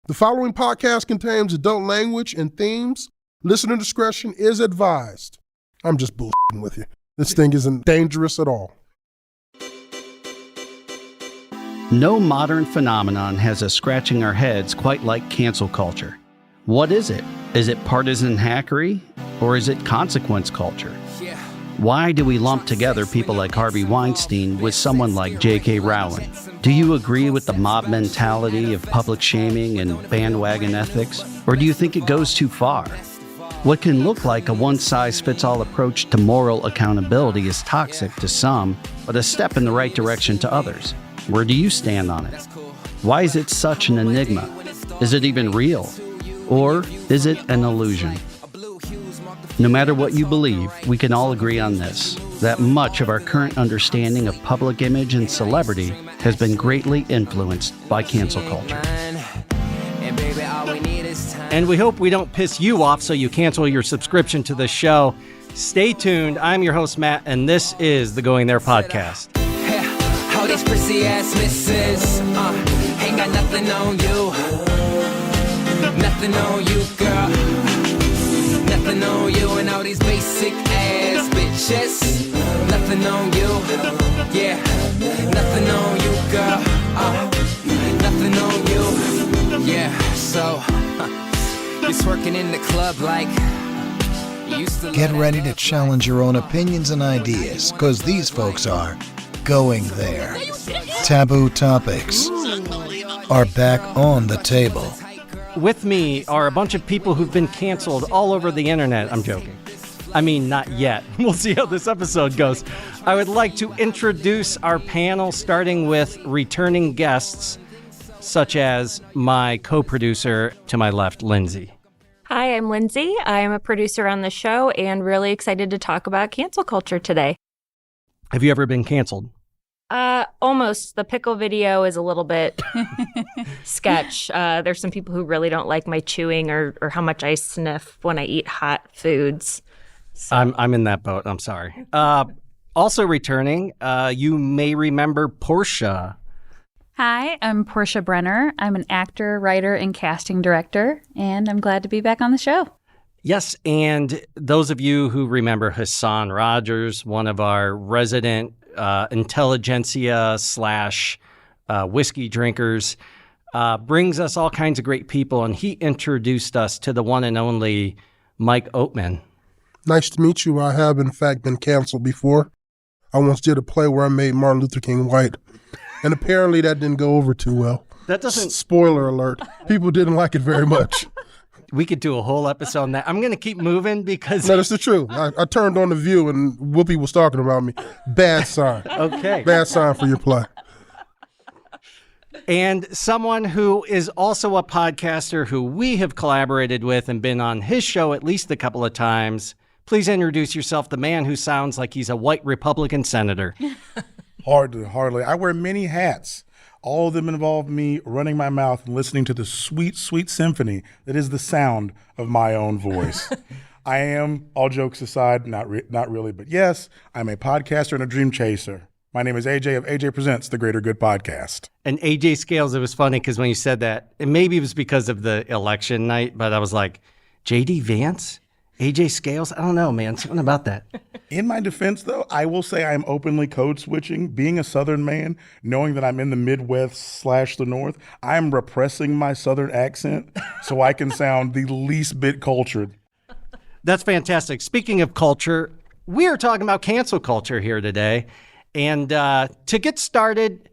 The following podcast contains adult language and themes. Listener discretion is advised. I'm just bullshitting with you. This thing isn't dangerous at all. No modern phenomenon has us scratching our heads quite like cancel culture. What is it? Is it partisan hackery, or is it consequence culture? Why do we lump together people like Harvey Weinstein with someone like J.K. Rowling? Do you agree with the mob mentality of public shaming and bandwagon ethics, or do you think it goes too far? What can look like a one-size-fits-all approach to moral accountability is toxic to some, but a step in the right direction to others. Where do you stand on it? Why is it such an enigma? Is it even real? Or is it an illusion? No matter what you believe, we can all agree on this, that much of our current understanding of public image and celebrity has been greatly influenced by cancel culture. And we hope we don't piss you off so you cancel your subscription to the show. Stay tuned. I'm your host, Matt, and this is the Going There podcast. All these prissy ass misses, ain't got nothing on you. Nothing on you, girl. Nothing on you and all these basic ass bitches. Nothing on you, yeah. Nothing on you, girl. Nothing on you, yeah. So, you're twerking in the club like you used to. Get ready to challenge your own opinions and ideas, because these folks are going there. Taboo topics are back on the table. With me are a bunch of people who've been canceled all over the internet. I'm joking. I mean, not yet. We'll see how this episode goes. I would like to introduce our panel, starting with returning guests, such as my co-producer to my left, Lindsay. Hi, I'm Lindsay. I am a producer on the show and really excited to talk about cancel culture today. Have you ever been canceled? Almost. The pickle video is a little bit sketch. There's some people who really don't like my chewing or how much I sniff when I eat hot foods. So. I'm in that boat. I'm sorry. Also returning, you may remember Portia. Hi, I'm Portia Brenner. I'm an actor, writer, and casting director, and I'm glad to be back on the show. Yes, and those of you who remember Hassan Rogers, one of our resident intelligentsia / whiskey drinkers, brings us all kinds of great people, and he introduced us to the one and only Mike Oatman. Nice to meet you. I have, in fact, been canceled before. I once did a play where I made Martin Luther King white, and apparently that didn't go over too well. That doesn't... Spoiler alert. People didn't like it very much. We could do a whole episode on that. I'm going to keep moving because... No, that's the truth. I turned on The View and Whoopi was talking about me. Bad sign. Okay. Bad sign for your play. And someone who is also a podcaster who we have collaborated with and been on his show at least a couple of times. Please introduce yourself, the man who sounds like he's a white Republican senator. Hardly. I wear many hats. All of them involve me running my mouth and listening to the sweet, sweet symphony that is the sound of my own voice. I am, all jokes aside, not really, but yes, I'm a podcaster and a dream chaser. My name is AJ of AJ Presents, the Greater Good Podcast. And AJ Scales, it was funny because when you said that, and maybe it was because of the election night, but I was like, JD Vance? AJ Scales? I don't know, man. Something about that. In my defense, though, I will say I'm openly code switching. Being a Southern man, knowing that I'm in the Midwest / the North, I'm repressing my Southern accent so I can sound the least bit cultured. That's fantastic. Speaking of culture, we are talking about cancel culture here today. And to get started,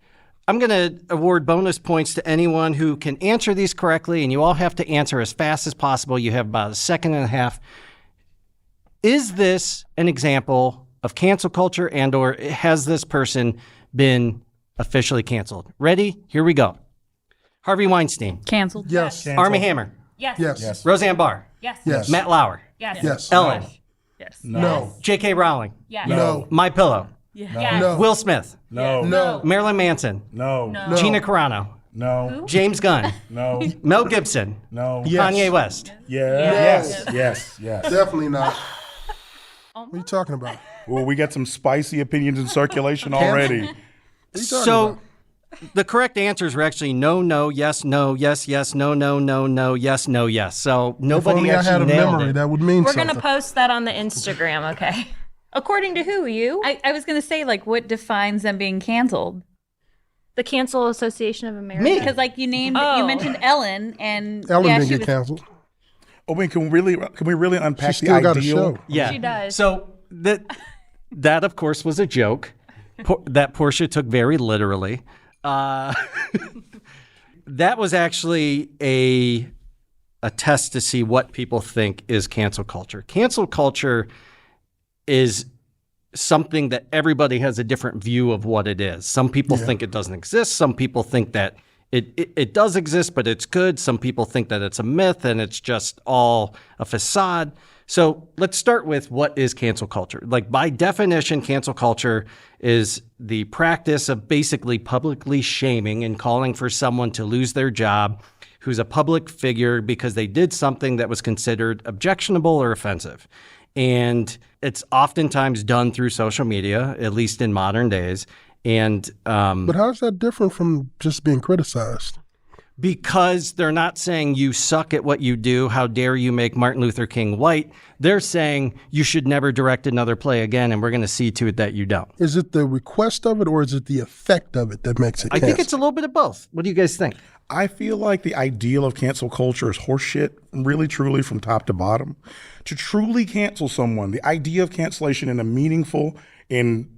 I'm going to award bonus points to anyone who can answer these correctly, and you all have to answer as fast as possible. You have about a second and a half. Is this an example of cancel culture, and or has this person been officially canceled? Ready? Here we go. Harvey Weinstein. Canceled. Yes. Armie Hammer. Yes. Yes. Roseanne Barr. Yes. Yes. Matt Lauer. Yes. Yes. Ellen. Yes. No. J.K. Rowling. Yes. No. My Pillow. Yes. No. Will Smith. No. No. Marilyn Manson. No. No. Gina Carano. No. James Gunn. No. Mel Gibson. No. Yes. Kanye West. Yeah. Yes. Definitely not. What are you talking about? Well, we got some spicy opinions in circulation already. What are you talking So, about? the correct answers were actually no, no, yes, no, yes, yes, no, no, no, no, yes, no, yes. So If nobody only I actually had a nailed memory, it. that would mean We're something. going to post that on the Instagram, okay? According to who? You? I was going to say, like, what defines them being canceled? The Cancel Association of America. Me. Because, like, you mentioned Ellen, and Ellen yeah, didn't she get was, canceled. Oh, man, can we really unpack She the still got a ideal? show. Yeah. She does. So that of course was a joke that Portia took very literally. That was actually a test to see what people think is cancel culture. Cancel culture is something that everybody has a different view of what it is. Some people think it doesn't exist. Some people think that it does exist, but it's good. Some people think that it's a myth and it's just all a facade. So let's start with what is cancel culture. Like, by definition, cancel culture is the practice of basically publicly shaming and calling for someone to lose their job who's a public figure because they did something that was considered objectionable or offensive. And it's oftentimes done through social media, at least in modern days. And But how's that different from just being criticized? because they're not saying you suck at what you do, how dare you make Martin Luther King white, they're saying you should never direct another play again, and we're going to see to it that you don't. Is it the request of it or is it the effect of it that makes it I think it's a little bit of both. What do you guys think? I feel like the ideal of cancel culture is horseshit, really, truly, from top to bottom. To truly cancel someone, the idea of cancellation in a meaningful and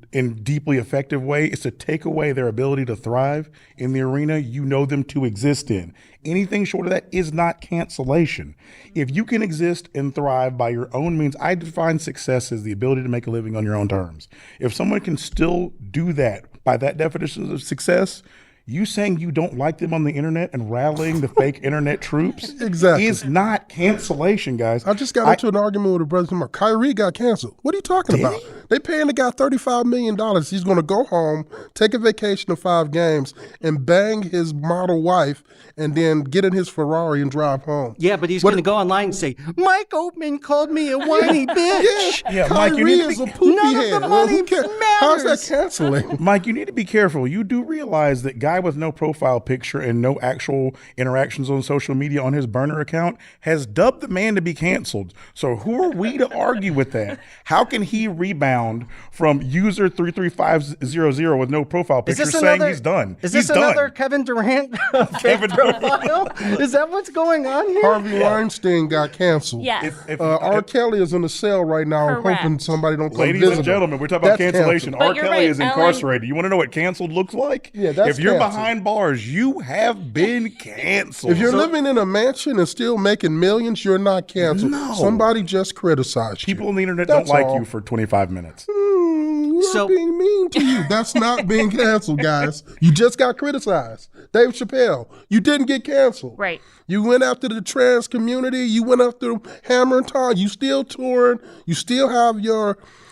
deeply effective way is to take away their ability to thrive in the arena you know them to exist in. Anything short of that is not cancellation. If you can exist and thrive by your own means, I define success as the ability to make a living on your own terms. If someone can still do that by that definition of success, you saying you don't like them on the internet and rallying the fake internet troops Exactly. is not cancellation, guys. I just got into an argument with a brother from Kyrie got canceled. What are you talking about? They paying the guy $35 million. He's going to go home, take a vacation of 5 games, and bang his model wife, and then get in his Ferrari and drive home. Yeah, but he's going to go online and say, Mike Oatman called me a whiny bitch. Yeah, Mike, Kyrie you need to is be- a poopy None of head. the Well, who money cares? How's that matters. canceling? Mike, you need to be careful. You do realize that guy with no profile picture and no actual interactions on social media on his burner account has dubbed the man to be canceled. So who are we to argue with that? How can he rebound from user 33500 with no profile picture saying he's done? Is He's this another done. Kevin Durant Kevin profile? Is that what's going on here? Harvey Weinstein got canceled. Yes. R. Kelly is in a cell right now, Correct. hoping somebody don't come Ladies visit and gentlemen, him. we're talking about That's cancellation. canceled. R. you're Kelly right, is Ellen. incarcerated. You want to know what canceled looks like? Yeah, that's if you're canceled. behind bars, you have been canceled. If you're living in a mansion and still making millions, you're not canceled. No. Somebody just criticized you. People on the internet That's don't like all. you for 25 minutes. You're So- being mean to you. That's not being canceled, guys. You just got criticized. Dave Chappelle, you didn't get canceled. Right. You went after the trans community. You went after Hammer and Tongue. You still touring. You still have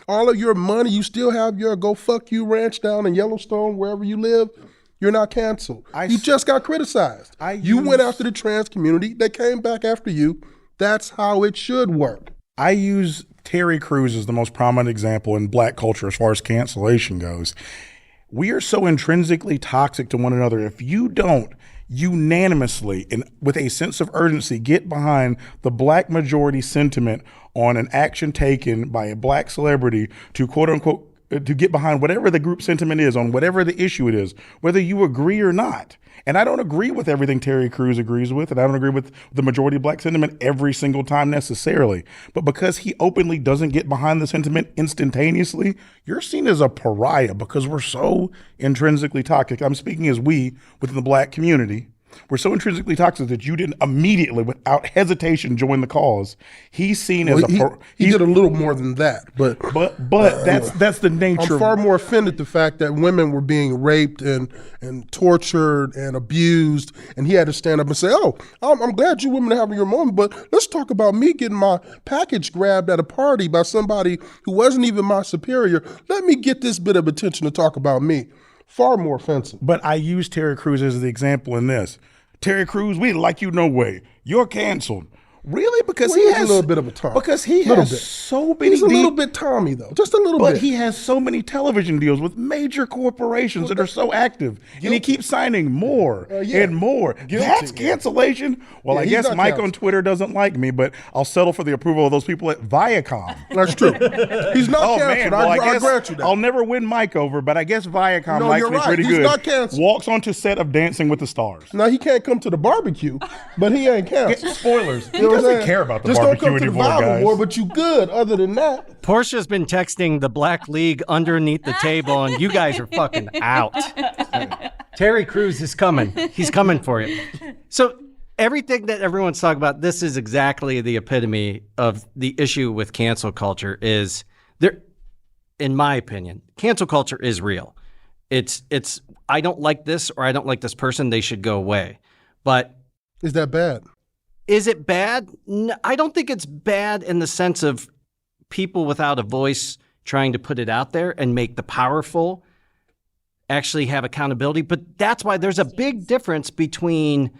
all of your money. You still have your Go Fuck You ranch down in Yellowstone, wherever you live. You're not canceled. You just got criticized. You went after the trans community. They came back after you. That's how it should work. I use Terry Crews as the most prominent example in black culture as far as cancellation goes. We are so intrinsically toxic to one another. If you don't unanimously and with a sense of urgency get behind the black majority sentiment on an action taken by a black celebrity to quote unquote to get behind whatever the group sentiment is on whatever the issue it is, whether you agree or not. And I don't agree with everything Terry Crews agrees with, and I don't agree with the majority of black sentiment every single time necessarily. But because he openly doesn't get behind the sentiment instantaneously, you're seen as a pariah because we're so intrinsically toxic. I'm speaking as we within the black community. We're so intrinsically toxic that you didn't immediately, without hesitation, join the cause. He's seen as He did a little more than that, but that's the nature. I'm far more offended the fact that women were being raped and tortured and abused, and he had to stand up and say, "Oh, I'm glad you women are having your moment, but let's talk about me getting my package grabbed at a party by somebody who wasn't even my superior. Let me get this bit of attention to talk about me." Far more offensive. But I use Terry Crews as the example in this. Terry Crews, we didn't like you no way. You're canceled. Really? Because Well, he he's has a little bit of a Tom. Because he Little has bit. so many. He's a little bit Tommy though, just a little But bit. he has so many television deals with major corporations that are so active, and he keeps signing more and more. That's cancellation. Well, Yeah, I he's guess not Mike on canceled. Twitter doesn't like me, but I'll settle for the approval of those people at Viacom. That's true. He's not Oh canceled. man, well, I I guess grant you that. I'll never win Mike over, but I guess Viacom No, likes you're me right. pretty He's good. not canceled. Walks onto set of Dancing with the Stars. Now he can't come to the barbecue, but he ain't canceled. Spoilers. He You know what I'm doesn't saying? care about the Just barbecue don't come to anymore, the Bible guys. War, but you good. Other than that, Portia's been texting the Black League underneath the table, and you guys are fucking out. Terry Crews is coming. He's coming for you. So everything that everyone's talking about, this is exactly the epitome of the issue with cancel culture is there, in my opinion, cancel culture is real. It's I don't like this or I don't like this person, they should go away. But is that bad? is it bad? No, I don't think it's bad in the sense of people without a voice trying to put it out there and make the powerful actually have accountability. But that's why there's a big difference between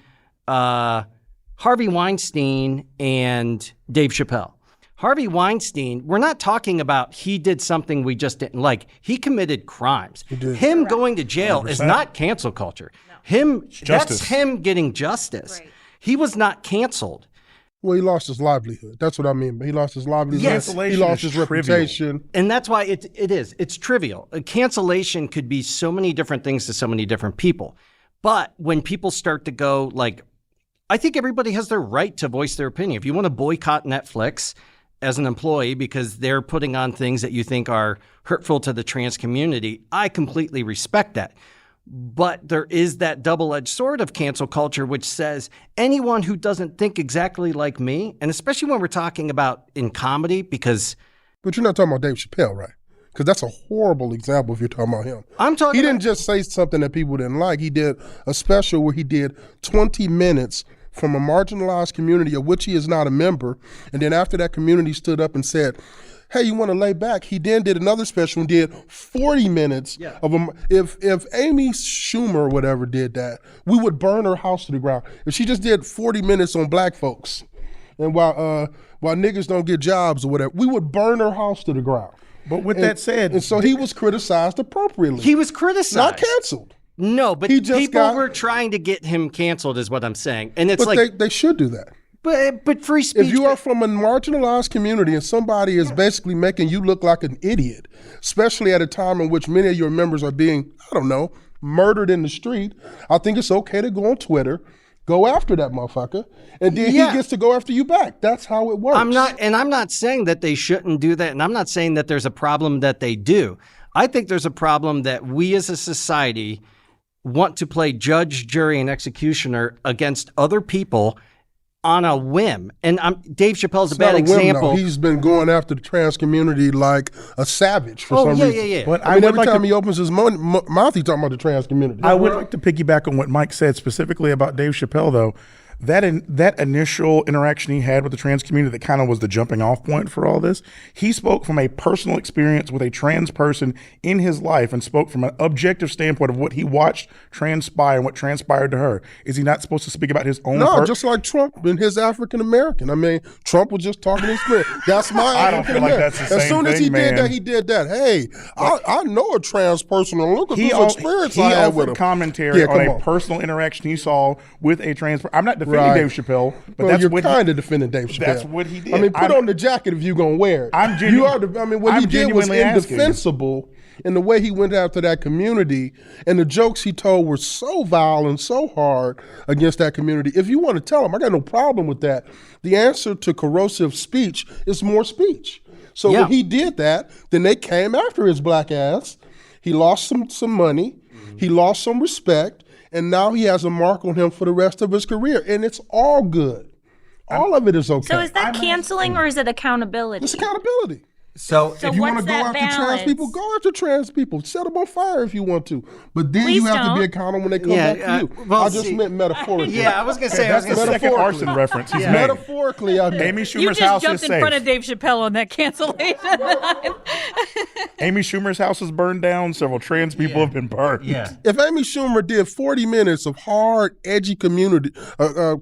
Harvey Weinstein and Dave Chappelle. Harvey Weinstein, we're not talking about he did something we just didn't like. He committed crimes. Him going to jail is not cancel culture. That's him getting justice. Right. He was not canceled. Well, he lost his livelihood. That's what I mean. He lost his livelihood. Yes. He lost his reputation. And that's why it's trivial. A cancellation could be so many different things to so many different people. But when people start to go like, I think everybody has their right to voice their opinion. If you want to boycott Netflix as an employee because they're putting on things that you think are hurtful to the trans community, I completely respect that. But there is that double-edged sword of cancel culture, which says anyone who doesn't think exactly like me, and especially when we're talking about in comedy, because But you're not talking about Dave Chappelle, right? Because that's a horrible example if you're talking about him. I'm talking He about, didn't just say something that people didn't like. He did a special where he did 20 minutes from a marginalized community of which he is not a member. And then after that community stood up and said, hey, you want to lay back? He then did another special and did 40 minutes of him. If Amy Schumer or whatever did that, we would burn her house to the ground. If she just did 40 minutes on black folks and while niggas don't get jobs or whatever, we would burn her house to the ground. But with that said, And so he was criticized appropriately. he was criticized. not canceled. No, but He just people got- were trying to get him canceled is what I'm saying. And it's But like, they should do that. but free speech. If you are from a marginalized community and somebody is basically making you look like an idiot, especially at a time in which many of your members are being, I don't know, murdered in the street, I think it's okay to go on Twitter, go after that motherfucker, and then Yeah. he gets to go after you back. That's how it works. I'm not saying that they shouldn't do that. And I'm not saying that there's a problem that they do. I think there's a problem that we as a society want to play judge, jury, and executioner against other people on a whim. And Dave Chappelle's a It's not bad a whim, example. though. He's been going after the trans community like a savage for some yeah, reason. yeah, yeah. But I mean, would every like time to- he opens his mouth, he's talking about the trans community. I would like to piggyback on what Mike said specifically about Dave Chappelle, though. That initial interaction he had with the trans community that kind of was the jumping off point for all this, he spoke from a personal experience with a trans person in his life and spoke from an objective standpoint of what he watched transpire and what transpired to her. Is he not supposed to speak about his own No, just like Trump and his African American. I mean, Trump was just talking his experience. That's my I don't African feel like American. that's the As same soon as he thing, did man. that, he did that. Hey, I know a trans person and look at He whose experience I had with offered him. commentary Yeah, on come a on. personal interaction he saw with a trans person. I'm not defending Right. Dave Chappelle, but Well, that's you're what kind of defending Dave Chappelle. That's what he did. I mean, put I'm- on the jacket if you're gonna wear it. I'm You are. I mean, what he I'm did was genuinely asking. indefensible in the way he went after that community, and the jokes he told were so vile and so hard against that community. If you want to tell him, I got no problem with that. The answer to corrosive speech is more speech. So Yeah. when he did that, then they came after his black ass. He lost some money. He lost some respect. And now he has a mark on him for the rest of his career. And it's all good. All of it is okay. So is that canceling or is it accountability? It's accountability. So So If you want to what's go that after trans balance? people, go after trans people. Set them on fire if you want to. But then Please you have to don't. be accountable when they come Yeah, back to you. well, I just see- meant metaphorically. yeah, I was gonna say, That's the second metaphorically. arson reference he's made. Metaphorically, I mean. Amy You Schumer's just house jumped is in front safe. of Dave Chappelle on that cancellation. Amy Schumer's house is burned down. Several trans people have been burned. yeah. If Amy Schumer did 40 minutes of hard, edgy community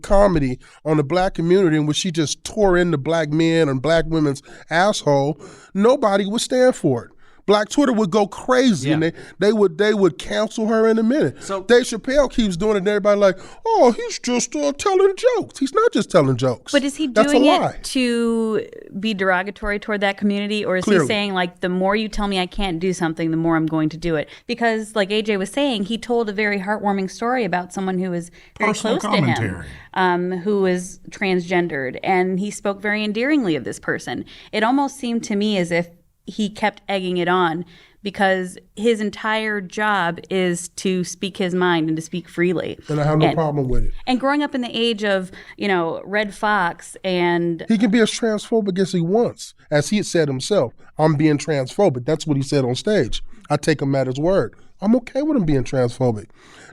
comedy on the black community in which she just tore into black men and black women's asshole, nobody would stand for it. Black Twitter would go crazy, and they would cancel her in a minute. So- Dave Chappelle keeps doing it, and everybody like, oh, he's just telling jokes. He's not just telling jokes. But is he That's doing a lie. it to be derogatory toward that community, or is Clearly. he saying like the more you tell me I can't do something, the more I'm going to do it? Because like AJ was saying, he told a very heartwarming story about someone who was very Personal close to him, commentary. who was transgendered, and he spoke very endearingly of this person. It almost seemed to me as if he kept egging it on because his entire job is to speak his mind and to speak freely. And I have no problem with it. And growing up in the age of, Red Fox and He can be as transphobic as he wants. As he had said himself, I'm being transphobic. That's what he said on stage. I take him at his word. I'm okay with him being transphobic.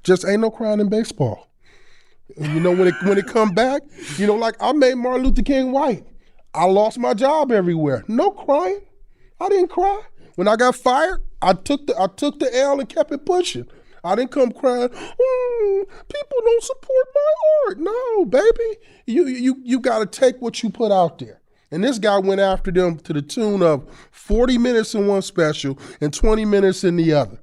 Just ain't no crying in baseball. And when it come back, like I made Martin Luther King white. I lost my job everywhere. No crying. I didn't cry. When I got fired, I took the L and kept it pushing. I didn't come crying, people don't support my art. No, baby. You got to take what you put out there. And this guy went after them to the tune of 40 minutes in one special and 20 minutes in the other.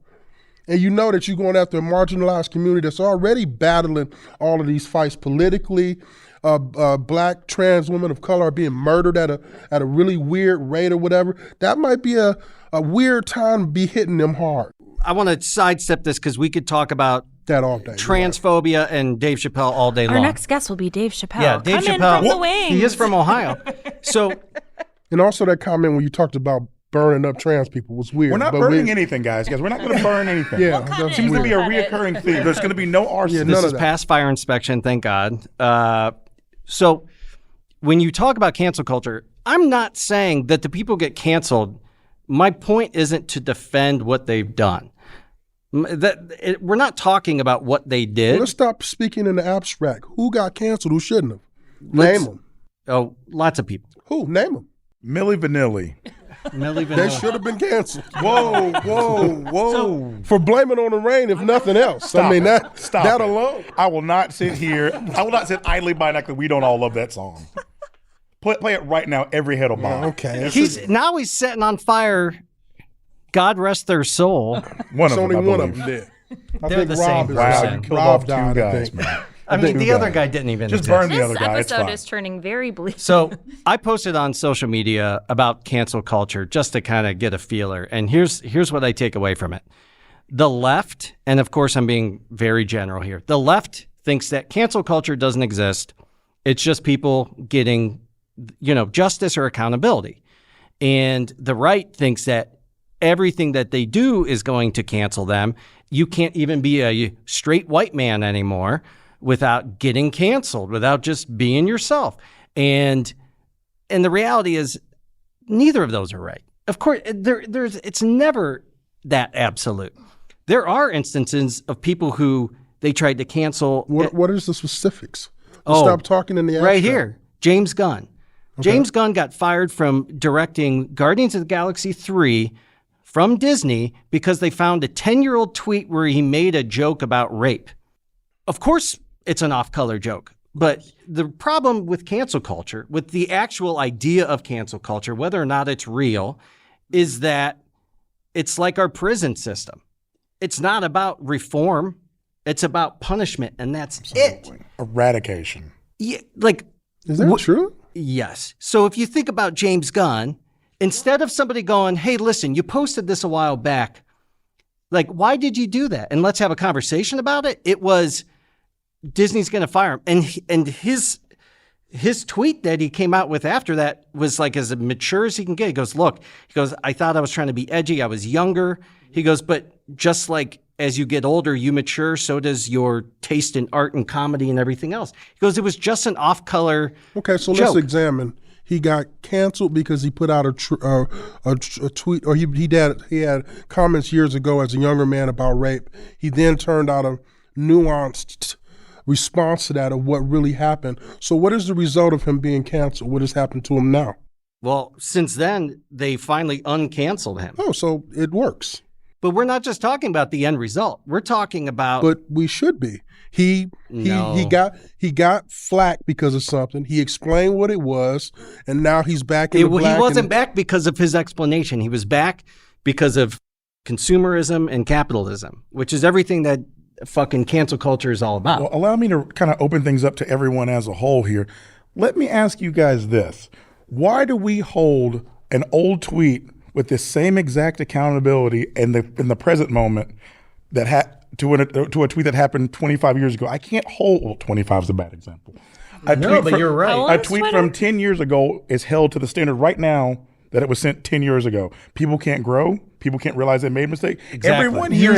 And you know that you're going after a marginalized community that's already battling all of these fights politically. Black trans women of color are being murdered at a really weird rate or whatever. That might be a weird time to be hitting them hard. I want to sidestep this because we could talk about That all day. transphobia and Dave Chappelle all day Our long. next guest will be Dave Chappelle. yeah, Dave Come Chappelle. in from the wings. He is from Ohio. So And also that comment when you talked about burning up trans people was weird. We're not but burning anything, guys. We're not going to burn anything. Yeah, come that's in. Seems to be a Weird. reoccurring theme. There's going to be no arson. Yeah, this none is of that. past fire inspection, thank God. So when you talk about cancel culture, I'm not saying that the people get canceled. My point isn't to defend what they've done. We're not talking about what they did. Let's stop speaking in the abstract. Who got canceled? Who shouldn't have? Let's- Name them. Oh, lots of people. Who? Name them. Milli Vanilli. Milli They Vanilli. should have been canceled Whoa, whoa. for blaming on the rain, if nothing else. I mean, that Stop it. alone. I will not sit here. I will not sit idly by and act like we don't all love that song. Play it right now. Every head will bob. Okay. He's setting on fire. God rest their soul. One It's of them, only I one of believe. them dead. I They're think the Rob same is Wow, person. you killed Rob off two died, I guys, think. man. I mean, Two the other guys. guy didn't even Just exist. burn the This other guy. It's episode fine. is turning very bleak. So I posted on social media about cancel culture just to kind of get a feeler. And here's what I take away from it. The left, and of course I'm being very general here, the left thinks that cancel culture doesn't exist. It's just people getting, justice or accountability. And the right thinks that everything that they do is going to cancel them. You can't even be a straight white man anymore without getting canceled, without just being yourself. And the reality is neither of those are right. Of course, it's never that absolute. There are instances of people who they tried to cancel. What is the specifics? Stop talking in the abstract. Right here, James Gunn. James Gunn got fired from directing Guardians of the Galaxy 3 from Disney because they found a 10-year-old tweet where he made a joke about rape. Of course, it's an off-color joke. But the problem with cancel culture, with the actual idea of cancel culture, whether or not it's real, is that it's like our prison system. It's not about reform. It's about punishment, and that's it. Eradication. Yeah, Is that true? yes. So if you think about James Gunn, instead of somebody going, hey, listen, you posted this a while back. Why did you do that? And let's have a conversation about it. It was Disney's going to fire him. And his tweet that he came out with after that was as mature as he can get. He goes, look, I thought I was trying to be edgy. I was younger. He goes, but just like as you get older, you mature, so does your taste in art and comedy and everything else. He goes, it was just an off-color Okay, so joke. let's examine He got canceled because he put out a tweet, or he had comments years ago as a younger man about rape. He then turned out a nuanced response to that of what really happened. So what is the result of him being canceled? What has happened to him now? Well, since then, they finally uncanceled him. Oh, so it works. But we're not just talking about the end result. We're talking about... But we should be. He got flack because of something. He explained what it was, and now he's back in the black. He wasn't back because of his explanation. He was back because of consumerism and capitalism, which is everything that fucking cancel culture is all about. Well, allow me to kind of open things up to everyone as a whole here. Let me ask you guys this. Why do we hold an old tweet with this same exact accountability in the present moment that to a tweet that happened 25 years ago? I can't hold, well, 25 is a bad example. You're right. A tweet from 10 years ago is held to the standard right now that it was sent 10 years ago. People can't grow. People can't realize they made a mistake. Exactly. Everyone here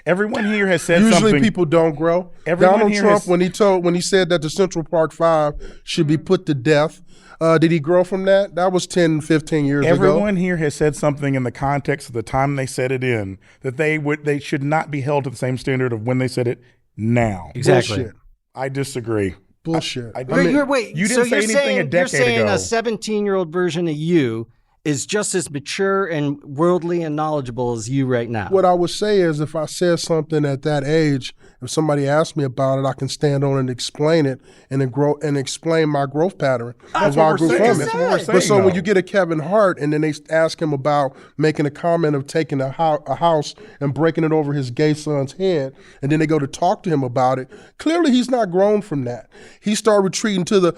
Everyone here has said something. Usually people don't grow. Donald Trump, when he said that the Central Park 5 should be put to death, did he grow from that? That was 10, 15 years ago. Everyone here has said something in the context of the time they said it in that they should not be held to the same standard of when they said it now. Exactly. Bullshit. I disagree. Bullshit. I Wait, you so didn't say anything a decade you're saying ago. a 17-year-old version of you is just as mature and worldly and knowledgeable as you right now. What I would say is if I said something at that age, if somebody asked me about it, I can stand on it and explain it and explain my growth pattern of how I grew from it. But so when you get a Kevin Hart and then they ask him about making a comment of taking a house and breaking it over his gay son's head, and then they go to talk to him about it, clearly he's not grown from that. He started retreating to it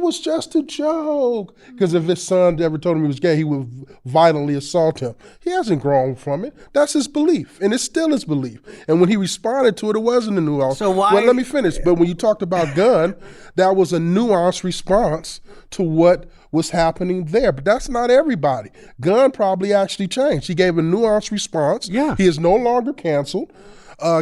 was just a joke. Because if his son ever told him he was gay, he would violently assault him. He hasn't grown from it. That's his belief, and it's still his belief. And when he responded to it, it wasn't a nuance. So why? Well, let me finish. But when you talked about gun, that was a nuanced response to what was happening there. But that's not everybody. Gunn probably actually changed. He gave a nuanced response. Yeah. He is no longer canceled.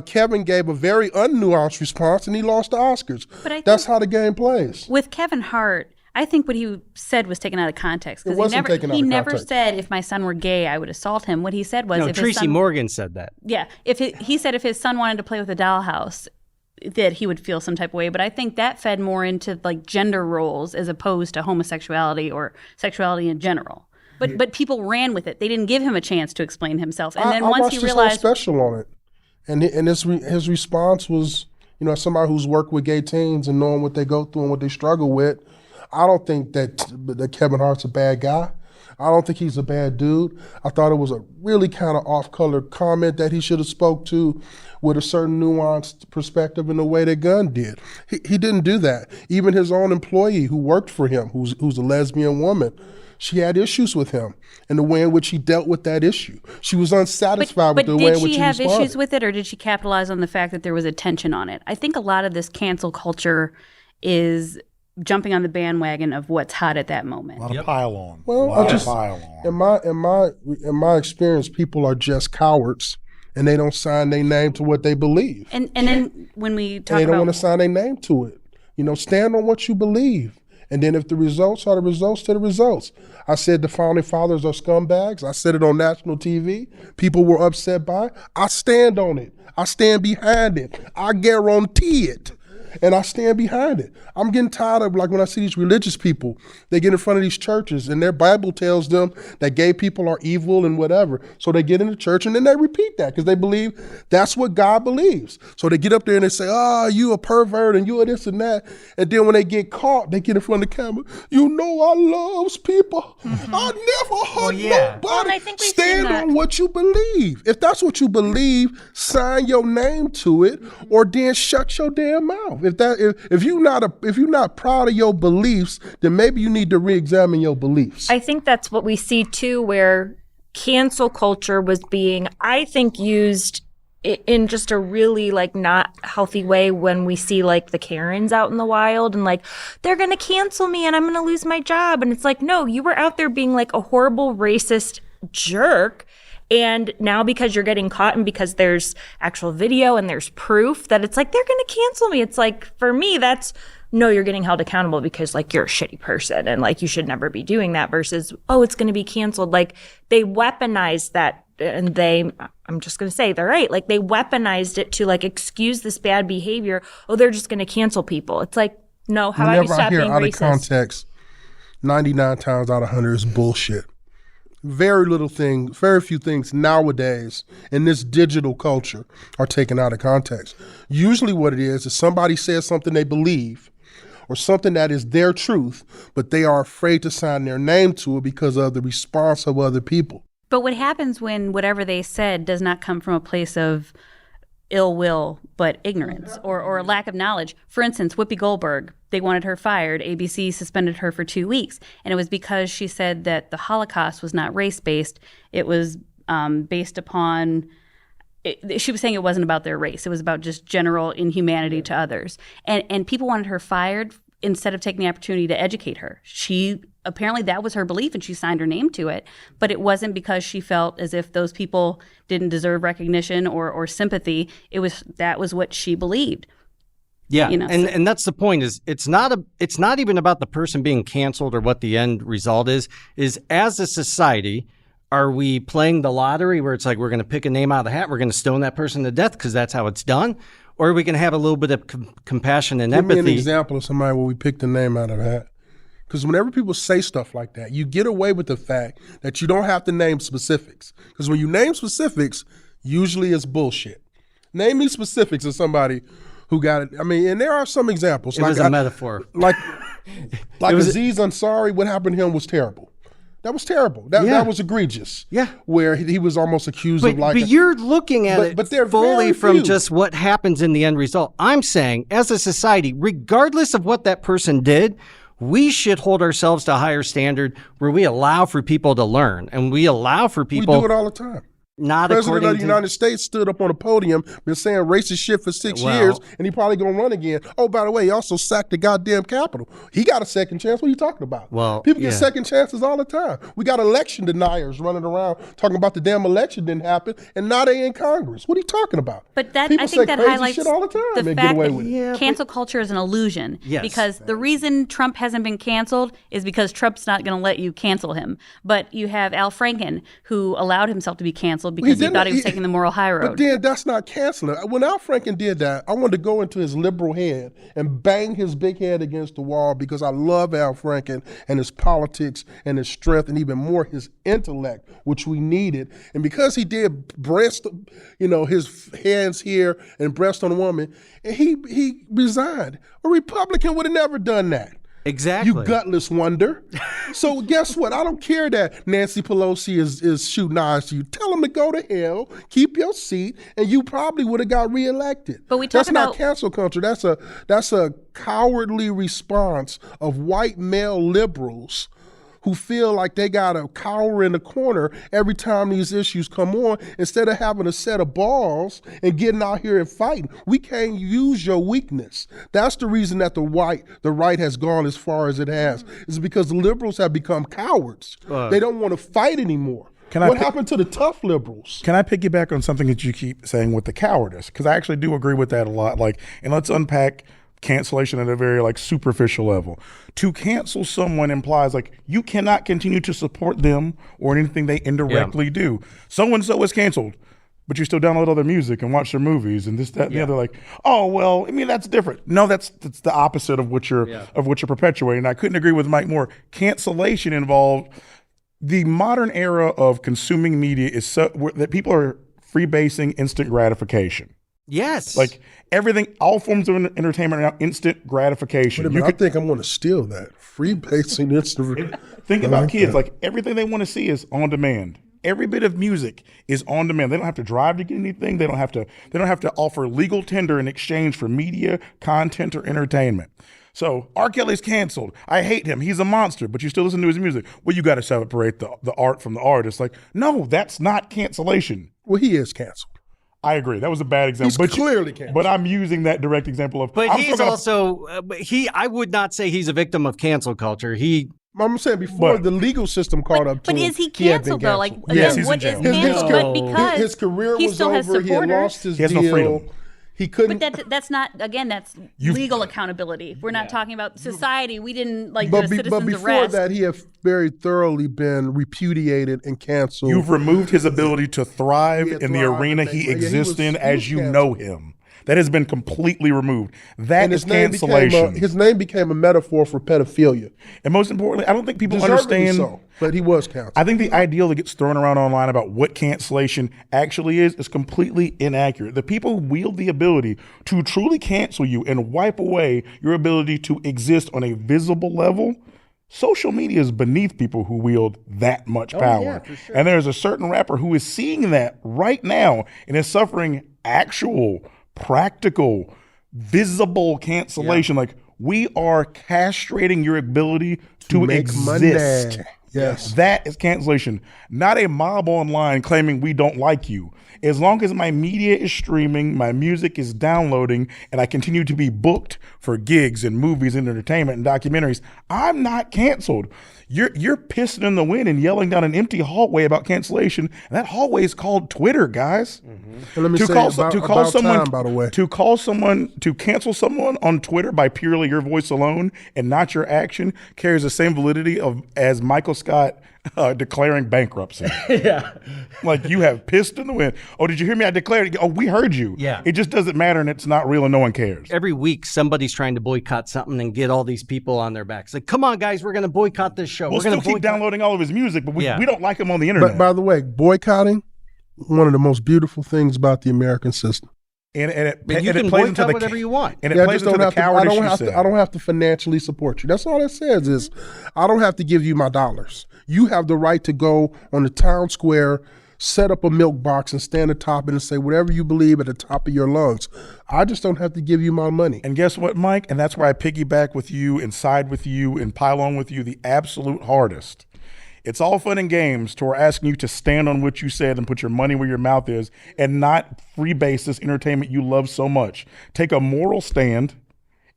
Kevin gave a very unnuanced response, and he lost the Oscars. But that's how the game plays. With Kevin Hart, I think what he said was taken out of context. It wasn't taken out of He never context. said, if my son were gay, I would assault him. What he said was, No, if his Tracy son, Morgan said that. Yeah, he said if his son wanted to play with a dollhouse, that he would feel some type of way. But I think that fed more into like gender roles as opposed to homosexuality or sexuality in general. But people ran with it. They didn't give him a chance to explain himself. And then I once watched he this whole realized, special on it, and his response was, as somebody who's worked with gay teens and knowing what they go through and what they struggle with, I don't think that Kevin Hart's a bad guy. I don't think he's a bad dude. I thought it was a really kind of off-color comment that he should have spoke to with a certain nuanced perspective in the way that Gunn did. He didn't do that. Even his own employee who worked for him, who's a lesbian woman, she had issues with him and the way in which he dealt with that issue. She was unsatisfied with the way in which he responded. But did she have issues with it, or did she capitalize on the fact that there was attention on it? I think a lot of this cancel culture is jumping on the bandwagon of what's hot at that moment. A lot of pile on. Well, in my experience, people are just cowards, and they don't sign their name to what they believe. And then when we talk They don't about want to sign their name to it. Stand on what you believe. And then if the results are the results, to the results. I said the founding fathers are scumbags. I said it on national TV. People were upset by it. I stand on it. I stand behind it. I guarantee it. And I stand behind it. I'm getting tired of, like, when I see these religious people, they get in front of these churches and their Bible tells them that gay people are evil and whatever. So they get into church and then they repeat that because they believe that's what God believes. So they get up there and they say, you a pervert and you a this and that. And then when they get caught, they get in front of the camera. I loves people. I never hurt nobody. Well, I think we've Stand seen that. on what you believe. If that's what you believe, sign your name to it, or then shut your damn mouth. If you're not proud of your beliefs, then maybe you need to re-examine your beliefs. I think that's what we see too, where cancel culture was being, I think, used in just a really not healthy way when we see the Karens out in the wild and they're going to cancel me and I'm going to lose my job. And it's no, you were out there being a horrible racist jerk. And now because you're getting caught and because there's actual video and there's proof that it's like, they're going to cancel me. It's like, for me, that's, no, you're getting held accountable because like you're a shitty person and like you should never be doing that versus, oh, it's going to be canceled. Like they weaponized that, and I'm just going to say they're right. Like they weaponized it to like excuse this bad behavior. Oh, they're just going to cancel people. It's like, no, how about you Whenever I stop hear being out racist? of context, 99 times out of 100 is bullshit. Very few things nowadays in this digital culture are taken out of context. Usually what it is somebody says something they believe or something that is their truth, but they are afraid to sign their name to it because of the response of other people. But what happens when whatever they said does not come from a place of ill will, but ignorance or lack of knowledge? For instance, Whoopi Goldberg, they wanted her fired. ABC suspended her for 2 weeks. And it was because she said that the Holocaust was not race-based. It was based upon, she was saying it wasn't about their race. It was about just general inhumanity to others. And people wanted her fired instead of taking the opportunity to educate her. Apparently that was her belief and she signed her name to it, but it wasn't because she felt as if those people didn't deserve recognition or sympathy. That was what she believed. Yeah, You know, and that's the point. Is it's not even about the person being canceled or what the end result is. Is as a society, are we playing the lottery where it's like we're going to pick a name out of the hat, we're going to stone that person to death because that's how it's done, or are we going to have a little bit of compassion and Give empathy? me an example of somebody where we picked the name out of a hat. Because whenever people say stuff like that, you get away with the fact that you don't have to name specifics. Because when you name specifics, usually it's bullshit. Name me specifics of somebody who got it. I mean, and there are some examples. It was a metaphor. Like was- Aziz Ansari, what happened to him was terrible. That was terrible. That was egregious. Yeah. Where he was almost accused of like. But you're looking at it but they're fully very from few. just what happens in the end result. I'm saying, as a society, regardless of what that person did, we should hold ourselves to a higher standard where we allow for people to learn and we allow for we people do it all the time. not President according of the to United States stood up on a podium, been saying racist shit for 6 Well- years, and he probably gonna run again. Oh, by the way, he also sacked the goddamn Capitol. He got a second chance. What are you talking about? Well, people get yeah. second chances all the time. We got election deniers running around talking about the damn election didn't happen, and now they in Congress. What are you talking about? But that people I think say that crazy highlights shit all the time the and get fact away that with it. cancel culture is an illusion. Yes. Because the reason Trump hasn't been canceled is because Trump's not going to let you cancel him. But you have Al Franken, who allowed himself to be canceled because he didn't- thought he was taking the moral high road. But then that's not canceling. When Al Franken did that, I wanted to go into his liberal head and bang his big head against the wall because I love Al Franken and his politics and his strength and even more his intellect, which we needed. And because he did breast, his hands here and breast on a woman, and he resigned. A Republican would have never done that. Exactly. You gutless wonder. So guess what? I don't care that Nancy Pelosi is shooting eyes to you. Tell them to go to hell, keep your seat, and you probably would have got reelected. But we talk That's not about- cancel culture. That's a cowardly response of white male liberals who feel like they got to cower in the corner every time these issues come on instead of having a set of balls and getting out here and fighting. We can't use your weakness. That's the reason that the right has gone as far as it has. It's because the liberals have become cowards. They don't want to fight anymore. What happened to the tough liberals? Can I piggyback on something that you keep saying with the cowardice? Because I actually do agree with that a lot. And let's unpack cancellation at a very superficial level. To cancel someone implies you cannot continue to support them or anything they indirectly do. So-and-so is canceled, but you still download all their music and watch their movies and this, that, and the other. Oh, well, I mean, that's different. No, that's the opposite of what you're perpetuating. I couldn't agree with Mike more. Cancellation involved the modern era of consuming media is that people are freebasing instant gratification. Yes. Everything, all forms of entertainment are now instant gratification. I think I'm going to steal that. Free basing instant. Think about kids. Everything they want to see is on demand. Every bit of music is on demand. They don't have to drive to get anything. They don't have to offer legal tender in exchange for media, content, or entertainment. So R. Kelly's canceled. I hate him. He's a monster, but you still listen to his music. Well, you got to separate the art from the artist. No, that's not cancellation. Well, he is canceled. I agree. That was a bad example. He's clearly canceled. But I'm using that direct example of. But I'm he's still gonna- also I would not say he's a victim of cancel culture. He I'm saying before But- the legal system caught up to But him. is he had been canceled though? Like, canceled. Yes, again, he's what in is jail. canceled? But because his career he was still has over. He had supporters. lost his He has deal. no freedom. He couldn't. But that's not, again, that's legal accountability. We're not talking about society. We didn't like do a but citizen's before arrest. that, he had very thoroughly been repudiated and canceled. You've removed his ability to thrive Yeah, in the thrive. arena Yeah, he he exists was- in he as was you canceled. know him. That has been completely removed. That and is his name cancellation. his name became a metaphor for pedophilia. And most importantly, I don't think people Deservedly understand. so, but he was canceled. I think the ideal that gets thrown around online about what cancellation actually is completely inaccurate. The people who wield the ability to truly cancel you and wipe away your ability to exist on a visible level, social media is beneath people who wield that much power. And there's a certain rapper who is seeing that right now and is suffering actual, practical, visible cancellation. Like, we are castrating your ability to make exist. money. Yes. That is cancellation, not a mob online claiming we don't like you. As long as my media is streaming, my music is downloading, and I continue to be booked for gigs and movies and entertainment and documentaries, I'm not canceled. You're pissing in the wind and yelling down an empty hallway about cancellation, and that hallway is called Twitter, guys. And let me To say call, about, to call about someone, time, by the way. to cancel someone on Twitter by purely your voice alone and not your action carries the same validity as Michael Scott declaring bankruptcy. Yeah, like, you have pissed in the wind. Oh, did you hear me? I declared it. Oh, we heard you. Yeah. It just doesn't matter, and it's not real, and no one cares. Every week, somebody's trying to boycott something and get all these people on their backs. Like, come on, guys, we're going to boycott this show. We'll We're going still to keep downloading all of his music, but we don't like him on the internet. But by the way, boycotting, one of the most beautiful things about the American system. and it But you and it can plays into boycott the whatever you want. And it Yeah, I plays just into don't the have to. I cowardice don't you have said. to. I don't have to financially support you. That's all that says is, I don't have to give you my dollars. You have the right to go on the town square, set up a milk box, and stand atop it and say whatever you believe at the top of your lungs. I just don't have to give you my money. And guess what, Mike? And that's where I piggyback with you and side with you and pile on with you the absolute hardest. It's all fun and games to asking you to stand on what you said and put your money where your mouth is and not freebase this entertainment you love so much. Take a moral stand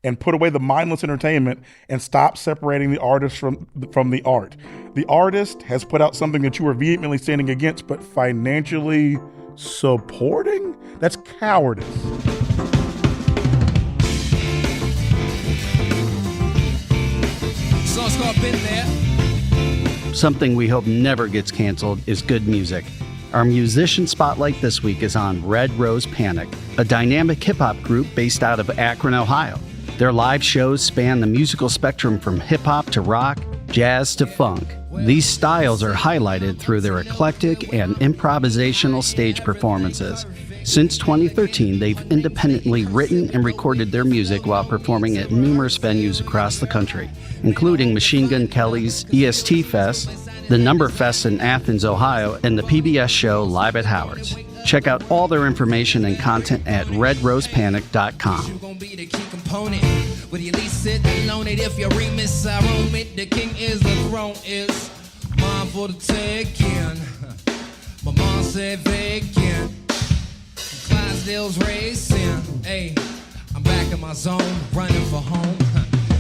and put away the mindless entertainment and stop separating the artist from the art. The artist has put out something that you are vehemently standing against, but financially supporting? That's cowardice. Song's called Been There. Something we hope never gets canceled is good music. Our musician spotlight this week is on Red Rose Panic, a dynamic hip-hop group based out of Akron, Ohio. Their live shows span the musical spectrum from hip-hop to rock, jazz to funk. These styles are highlighted through their eclectic and improvisational stage performances. Since 2013, they've independently written and recorded their music while performing at numerous venues across the country, including Machine Gun Kelly's EST Fest, the Number Fest in Athens, Ohio, and the PBS show Live at Howard's. Check out all their information and content at redrosepanic.com. You gon' be the key component. But you at least sit alone it if you remix I roam it. The king is, the throne is mine for the taking. My mom said vacant. Clydesdale's racing. Hey, I'm back in my zone, running for home.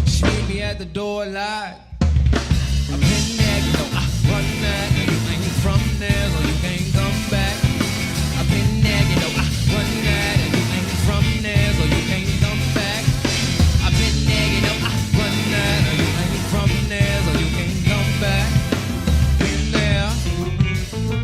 She meet me at the door like I've been there, you know I run that. You ain't from there, so you can't come back. I've been there, you know I run that. And you ain't from there, so you can't come back. I've been there, you know I run that. And you ain't from there, so you can't come back. Been there.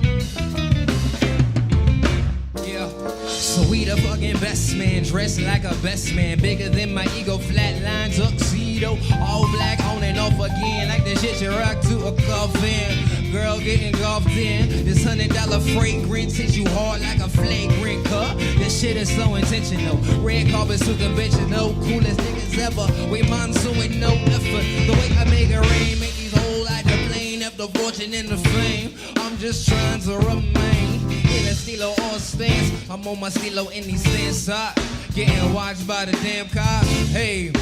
Yeah. So we the fucking best man, dressed like a best man, bigger than my ego, flatline tuxedo, all black on and off again, like the shit you rock to a coffin. Girl getting golfed in, this $100 fragrance hits you hard like a flagrant cup. This shit is so intentional. Red carpet super conventional, coolest niggas ever. We monsoon no effort. The way I make it rain, make these whole like the plane, after fortune and the fame. I'm just trying to remain in a stilo or stance. I'm on my stilo in these stands hot, getting watched by the damn cops. Hey,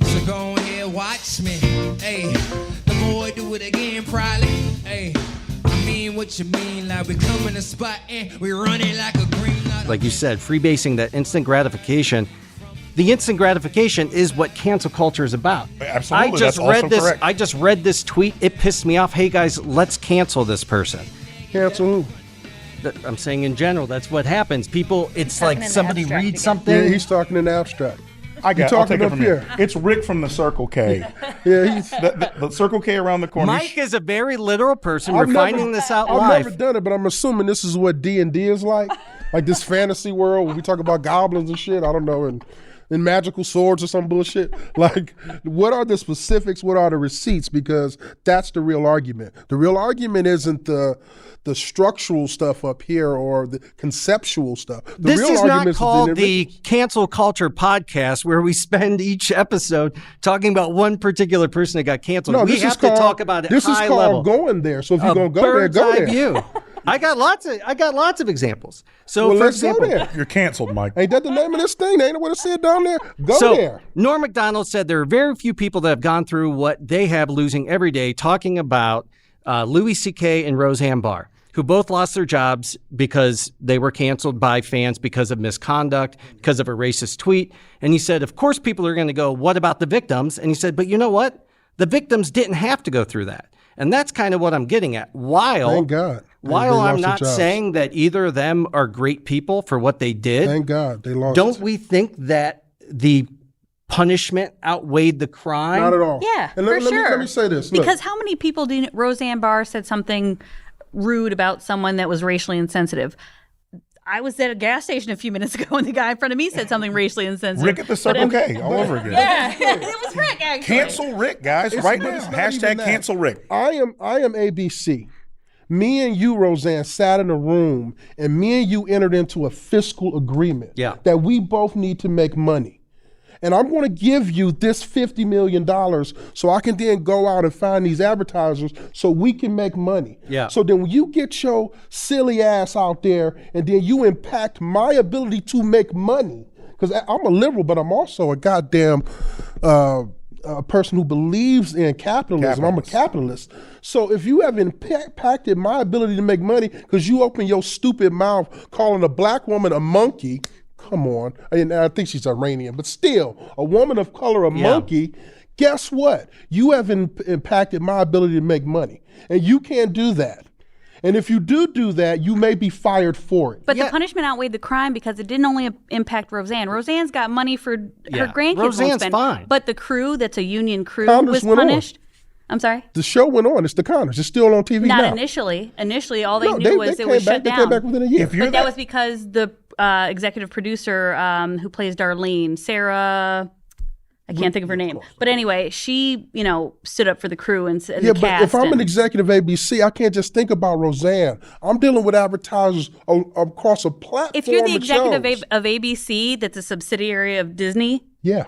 so go ahead, watch me. Hey, the more I do it again, probably. Hey, I mean what you mean, like we come in the spot and we run it like a green light. Like you said, freebasing that instant gratification. the instant gratification is what cancel culture is about. Absolutely, I just that's read also this. correct. I just read this tweet. It pissed me off. Hey guys, let's cancel this person. Cancel who? I'm saying in general, that's what happens. People, it's talking like in somebody abstract reads again. something. Yeah, he's talking in abstract. I'll talking take it up from here. It's Rick from the Circle K. Yeah, he's. the Circle K around the corner. Mike is a very literal person. I've We're finding this out I've live. never done it, but I'm assuming this is what D&D is like this fantasy world where we talk about goblins and shit. I don't know, and magical swords or some bullshit. Like, what are the specifics? What are the receipts? Because that's the real argument. The real argument isn't the structural stuff up here or the conceptual stuff. The This real is not argument called is the Cancel Culture Podcast, where we spend each episode talking about one particular person that got canceled. No, we this have is to called, talk about it This high is called level. going there. So if you're A gonna go there, bird's go eye there. view. I got lots of examples. So Well, for let's go example, there. You're canceled, Mike. Ain't that the name of this thing? Ain't what it said down there? Go so there. Norm Macdonald said there are very few people that have gone through what they have losing every day, talking about Louis C.K. and Roseanne Barr, who both lost their jobs because they were canceled by fans because of misconduct, because of a racist tweet. And he said, of course, people are going to go, what about the victims? And he said, but you know what? The victims didn't have to go through that. And that's kind of what I'm getting at. Thank God. While They I'm lost their not jobs. saying that either of them are great people for what they did, Thank God they lost. don't we think that the punishment outweighed the crime? Not at all. Yeah, And for let, let sure. Me, let me say this. Look, Because how many people do you, Roseanne Barr said something rude about someone that was racially insensitive? I was at a gas station a few minutes ago and the guy in front of me said something racially insensitive. Rick at the Circle K all over again. Yeah, it was Rick actually. Cancel Rick, guys, right now. It's not even Hashtag that. cancel Rick. I am ABC. Me and you, Roseanne, sat in a room and me and you entered into a fiscal agreement that we both need to make money. And I'm going to give you this $50 million so I can then go out and find these advertisers so we can make money. Yeah. So then when you get your silly ass out there and then you impact my ability to make money, because I'm a liberal, but I'm also a goddamn a person who believes in capitalism. I'm a capitalist. So if you have impacted my ability to make money because you open your stupid mouth calling a black woman a monkey, come on. And I think she's Iranian, but still, a woman of color, a monkey, guess what? You have impacted my ability to make money. And you can't do that. And if you do that, you may be fired for it. But the punishment outweighed the crime because it didn't only impact Roseanne. Roseanne's got money for her grandkids. Roseanne's won't spend. fine. But the crew, that's a union crew, Congress was went on. punished. I'm sorry? The show went on. It's the Connors. It's still on TV Not now. initially. Initially, all they No, knew was it was shut They down. came back within a year. If you're But that was because the executive producer who plays Darlene, Sarah, I can't think of her name. But anyway, she, stood up for the crew and Yeah, the but cast. if I'm an and- executive ABC, I can't just think about Roseanne. I'm dealing with advertisers across a platform. if you're the of executive shows. of ABC, that's a subsidiary of Disney, Yeah.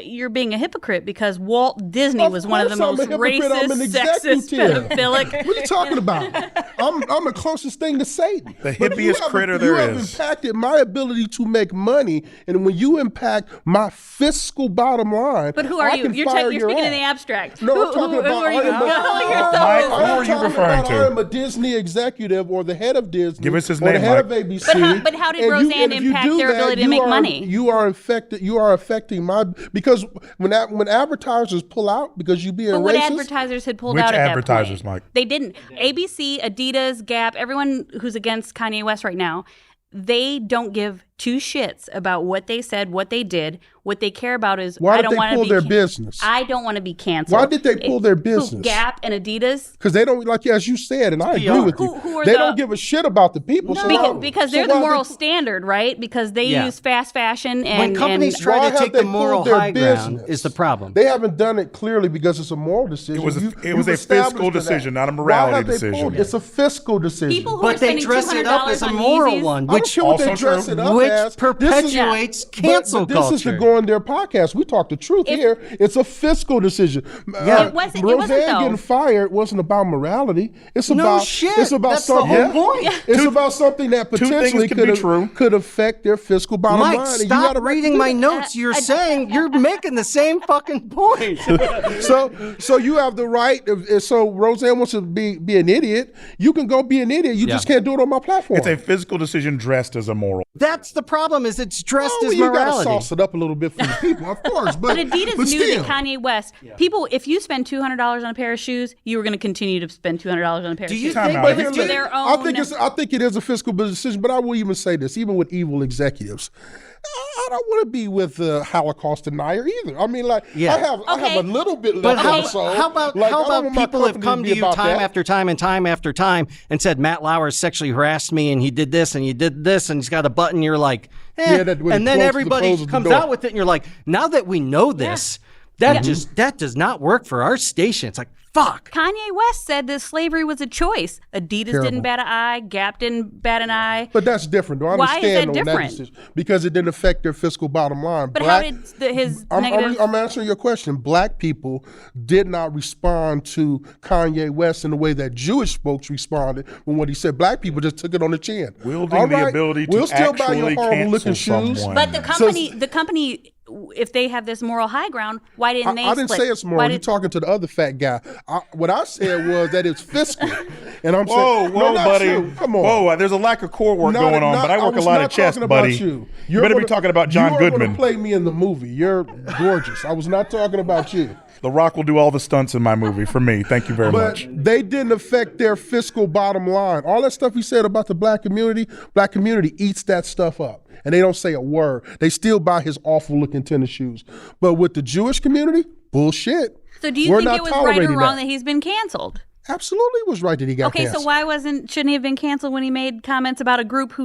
you're being a hypocrite because Walt Disney Of was one of the course most I'm a hypocrite. I'm an racist, sexist, executive. pedophilic. What are you talking about? I'm the closest thing to Satan. The But you hippiest have- critter there You have is. impacted my ability to make money, and when you impact my fiscal bottom line, But who are I you? can You're fire your speaking in the ass. abstract. No, who, I'm talking who, about who are you? I am a- Calling yourself Mike, a- who are you referring to? I am a Disney executive or the head of Disney. Give us his or name, the head Mike. of ABC. But how did And Roseanne and if you impact do their ability to make money? You are affected. You are affecting my because when advertisers pull out because you being But what racist. advertisers had pulled Which out at advertisers, that point? Mike? They didn't. ABC, Adidas, Gap, everyone who's against Kanye West right now, they don't give two shits about what they said, what they did. What they care about is Why I did don't they want to pull be their business? I don't want to be canceled. Why did they pull their Who, business? Gap and Adidas. Because they don't, like as you said, and I agree PR. with you. Who are They the- don't give a shit about the people. So why- Because so they're the why moral they- standard, right? Because they Yeah. use fast fashion and When companies and, try Why to have take they the moral pulled their high ground business? is the problem. They haven't done it clearly because it's a moral decision. It was a You've fiscal established decision, that. not a Why morality have they decision. pulled- It's a fiscal decision. people who are But they spending dress it up $200 as a on moral Yeezys. one, I don't which care what they Also dress true. it up which as. perpetuates cancel but this is culture. to go on their podcast. We talk the truth here. It's a fiscal decision. Yeah. It wasn't Roseanne though. getting fired wasn't about morality. It's No about shit. It's about That's the something. whole point. It's about something that things potentially can be true. could affect their fiscal bottom Mike, line. and you stop got a right to reading do my that. notes. You're saying you're making the same fucking point. So you have the right. So Roseanne wants to be an idiot. You can go be an idiot. You just can't do it on my platform. It's a physical decision dressed as a moral. That's the problem. Is it's dressed Oh, as you gotta morality. sauce it up a little bit for the people, of course. But, But Adidas but knew still. that Kanye West, people, if you spend $200 on a pair of shoes, you were going to continue to spend $200 on a pair of Do shoes. you Time think out. that But it's to just- their I own. think it is a fiscal decision, but I will even say this, even with evil executives, I don't want to be with a Holocaust denier either. I mean, like, Yeah. I have Okay. a little bit But left how, in the soul. how about Like, how I don't about want my people have company come be to you about time that. after time and time after time and said Matt Lauer sexually harassed me and he did this and he did this and he's got a button. You're like, Yeah, that when he and then closes everybody the comes door. out with it and you're like, now that we know this, that does not work for our station. It's like, fuck. Kanye West said that slavery was a choice. Adidas Terrible. didn't bat an eye. Gap didn't bat an eye. But that's different, though. I Why is that understand on different? decision because it didn't affect their fiscal bottom line. But how did his negative... I'm answering your question. Black people did not respond to Kanye West in the way that Jewish folks responded when what he said. Black people just took it on the chin. Wielding All the right, ability to we'll still buy actually your horrible looking cancel shoes. someone. But the company, if they have this moral high ground, why didn't they I didn't split? say it's Why moral. You're did- talking to the other fat guy. What I said was that it's fiscal. And I'm Whoa, saying, whoa, no, not buddy. you. Come on. Whoa, there's a lack of core work Not- going on, not- but I work a was lot not of chest, talking about buddy. You. You better be talking about John you Goodman. You play me in the movie. You're gorgeous. I was not talking about you. The Rock will do all the stunts in my movie for me. Thank you very But much. they didn't affect their fiscal bottom line. All that stuff he said about the black community eats that stuff up. And they don't say a word. They still buy his awful looking tennis shoes. But with the Jewish community, bullshit. So do you We're think not it was right or tolerating wrong that he's been canceled? Absolutely was right that he got Okay, canceled. so why shouldn't he have been canceled when he made comments about a group who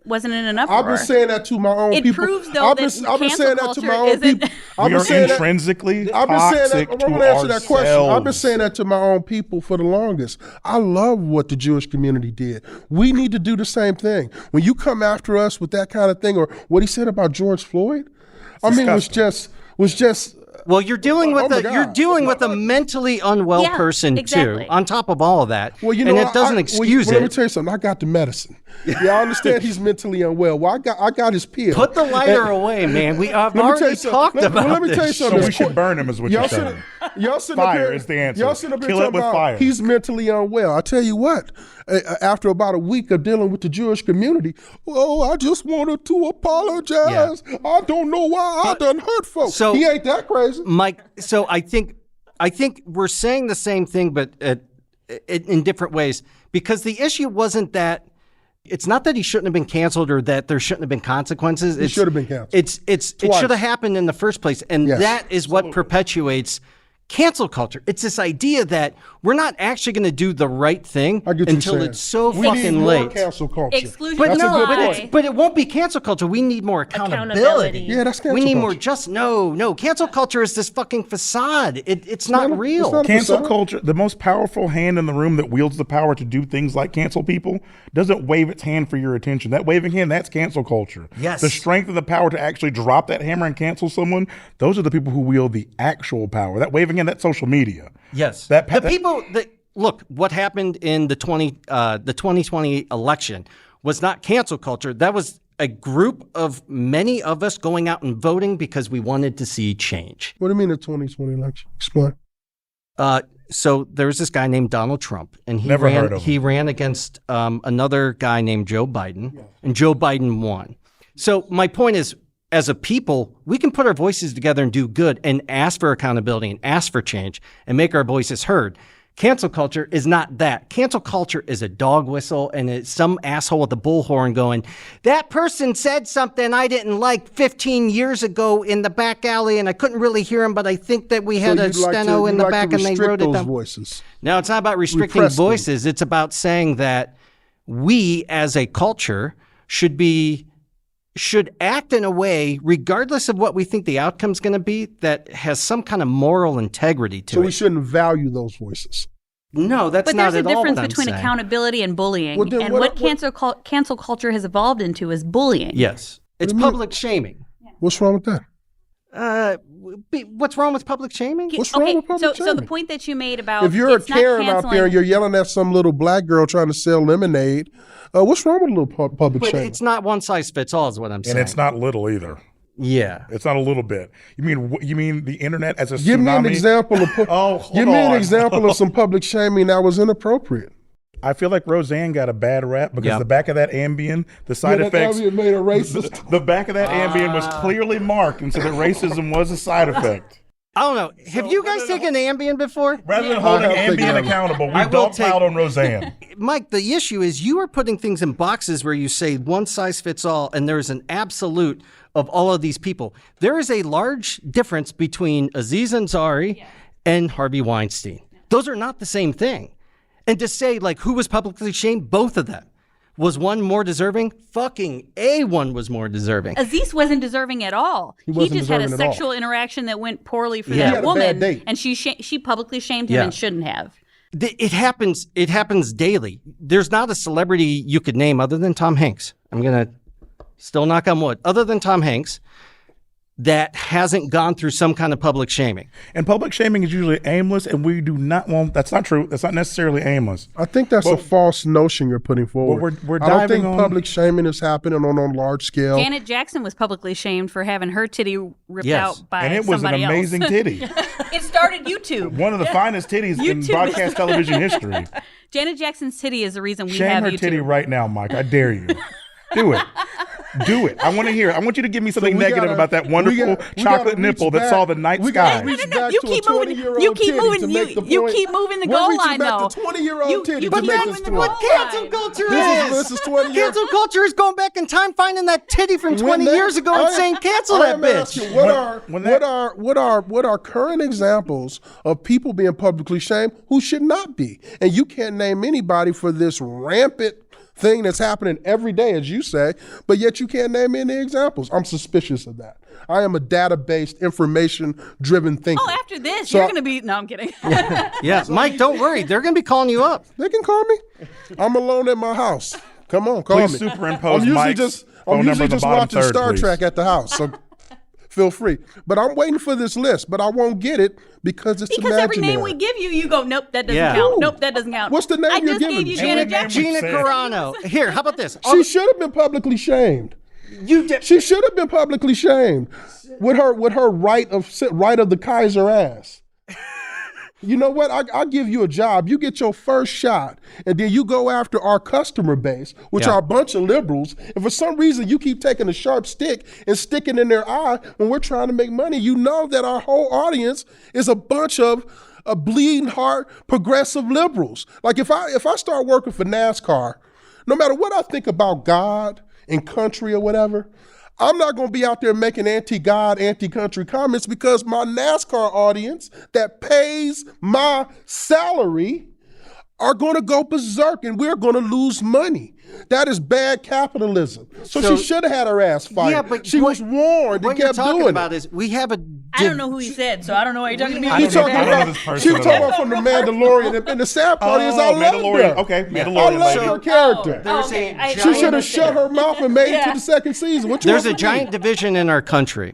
wasn't in an uproar? I've been saying that to my own It people. proves, though, I've been, that I've been cancel saying that to my culture own isn't- people. We I've been are saying that. intrinsically I've been saying that. toxic I'm to going to answer that question. I've been ourselves. saying that to my own people for the longest. I love what the Jewish community did. We need to do the same thing. When you come after us with that kind of thing, or what he said about George Floyd, I mean, was just. Well, you're dealing with Oh my a mentally unwell Yeah, person exactly. too. On top of all of that, Well, you know, and it doesn't excuse Let me it. tell you something. I got the medicine. Yeah, I understand he's mentally unwell. Well, I got his pill. Put the lighter And- away, man. I've Let me tell already you something. talked Let about me tell you this. something. So we should burn him is what you're saying. Y'all sitting up Fire here, is the answer. Y'all sitting up here Kill it talking with about fire. he's mentally unwell. I tell you what, after about a week of dealing with the Jewish community, I just wanted to apologize. I don't know why I done hurt folks. So- he ain't that crazy. Mike, so I think we're saying the same thing, but in different ways. Because the issue wasn't that it's not that he shouldn't have been canceled or that there shouldn't have been consequences. It should have been canceled. It should have happened in the first place, and Yes. that is what perpetuates cancel culture. It's this idea that we're not actually going to do the right thing I get what until you're saying. it's so we need fucking more late. cancel culture. Exclusion But That's a no, good why? point. but it won't be cancel culture. We need more accountability. Accountability. Yeah, that's cancel We need culture. more no. Cancel culture is this fucking facade. It's not not- real. it's not a Cancel facade. culture, the most powerful hand in the room that wields the power to do things like cancel people, doesn't wave its hand for your attention. That waving hand, that's cancel culture. Yes. The strength and the power to actually drop that hammer and cancel someone, those are the people who wield the actual power. That waving hand, that's social media. Yes. That The people that look, what happened in the 2020 election was not cancel culture. That was a group of many of us going out and voting because we wanted to see change. What do you mean the 2020 election? Explain. So there was this guy named Donald Trump, and he Never heard of him. he ran against another guy named Joe Biden, and Joe Biden won. So my point is, as a people, we can put our voices together and do good and ask for accountability and ask for change and make our voices heard. Cancel culture is not that. Cancel culture is a dog whistle and it's some asshole with a bullhorn going, that person said something I didn't like 15 years ago in the back alley and I couldn't really hear him, but I think that we had a you'd like steno to- in you'd the like back to and they restrict wrote it those down. voices. No, it's not about restricting Repress them. voices. It's about saying that we as a culture should act in a way, regardless of what we think the outcome's going to be, that has some kind of moral integrity to So it. we shouldn't value those voices. No, that's But not there's a at all difference what I'm between saying. accountability and bullying. Well, then and what- what cancel culture has evolved into is bullying. Yes. It's do you mean? public shaming. What's wrong with that? What's wrong with public shaming? What's wrong Okay, with public so the shaming? point that you made about If you're a it's not Karen out there canceling- and you're yelling at some little black girl trying to sell lemonade, what's wrong with a little public But shaming? it's not one size fits all is what I'm saying. And it's not little either. Yeah. It's not a little bit. You mean the internet as a Give me an tsunami? example of Oh, hold give me an on. example of some public shaming that was inappropriate. I feel like Roseanne got a bad rap because Yep. the back of that Ambien, the side that effects, Ambien made a racist. the back of that Ambien was clearly marked, and so that racism was a side effect. I don't know. Have you guys taken Ambien before? Rather than holding have taken Ambien Ambien. accountable, I we will dogpiled on Roseanne. Mike, the issue is you are putting things in boxes where you say one size fits all, and there's an absolute of all of these people. There is a large difference between Aziz Ansari and Harvey Weinstein. Those are not the same thing. And to say, like, who was publicly shamed? Both of them. Was one more deserving? Fucking A1 was more deserving. Aziz wasn't deserving at all. He wasn't just had a deserving at all. sexual interaction that went poorly for Yeah. He that had a woman, bad date. and she publicly shamed him Yeah. and shouldn't have. It happens. It happens daily. There's not a celebrity you could name other than Tom Hanks. I'm going to still knock on wood. Other than Tom Hanks, that hasn't gone through some kind of public shaming. And public shaming is usually aimless, and we do not want. That's not true. That's not necessarily aimless. I think that's a false notion you're putting forward. we're I don't diving think on- public shaming is happening on a large scale. Janet Jackson was publicly shamed for having her titty ripped Yes. out by And it was an somebody amazing else. titty. It started YouTube. One of the finest titties in YouTube. broadcast television history. Janet Jackson's titty is the reason we Shame have her YouTube. titty right now, Mike. I dare you. Do it. Do it. I want to hear it. I want you to give me something we negative gotta- about that we wonderful gotta chocolate reach nipple that back. saw the night We sky. gotta reach No, back you to keep a moving. 20-year-old You keep titty moving. to make the You point. keep moving the We're goal reaching line, back though. to 20-year-old You- titty you to keep make moving this the point. goal Cancel line. culture This is 20 years. Cancel culture is going back in time, finding that titty from 20 years ago and saying cancel that bitch. Asking, When that- what are current examples of people being publicly shamed who should not be? And you can't name anybody for this rampant thing that's happening every day, as you say, but yet you can't name any examples. I'm suspicious of that. I am a data-based, information-driven thinker. Oh, after this, So you're I- going to be. No, I'm kidding. Yeah, Mike, don't worry. They're going to be calling you up. They can call me. I'm alone at my house. Come on, call Please me. superimpose I'm usually Mike's just phone I'm number usually in the just bottom watching third, Star please. Trek at the house. So feel free. But I'm waiting for this list, but I won't get it because it's Because imaginary. every name we give you, you go, nope, that doesn't Yeah. count. Nope, that doesn't count. What's the name I you're just giving gave me? you Every Janet name Jackson. we Gina said. Carano. Here, how about this? She should have been publicly shamed. You did. She should have been publicly shamed with her right of the Kaiser ass. You know what? I'll give you a job. You get your first shot, and then you go after our customer base, which Yeah. are a bunch of liberals. And for some reason, you keep taking a sharp stick and sticking in their eye when we're trying to make money. You know that our whole audience is a bunch of bleeding heart progressive liberals. Like if I start working for NASCAR, no matter what I think about God and country or whatever, I'm not going to be out there making anti-God, anti-country comments because my NASCAR audience that pays my salary are going to go berserk and we're going to lose money. That is bad capitalism. So she should have had her ass fired. Yeah, but she was warned What and you're kept talking doing about it. is we have a. I don't know who he said, so I don't know why you're talking to me. I She's don't know- talking I don't know about, this person she was talking at all. about from the Mandalorian. And the sad part is I loved Mandalorian. her. Okay, I Mandalorian loved lady. her character. There's okay. a I- She giant- should have shut her mouth and made it to the second season. What you There's a want from me? giant division in our country.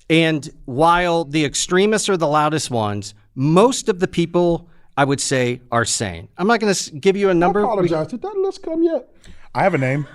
And while the extremists are the loudest ones, most of the people, I would say, are sane. I'm not going to give you a I number. apologize. Did that list come yet? I have a name.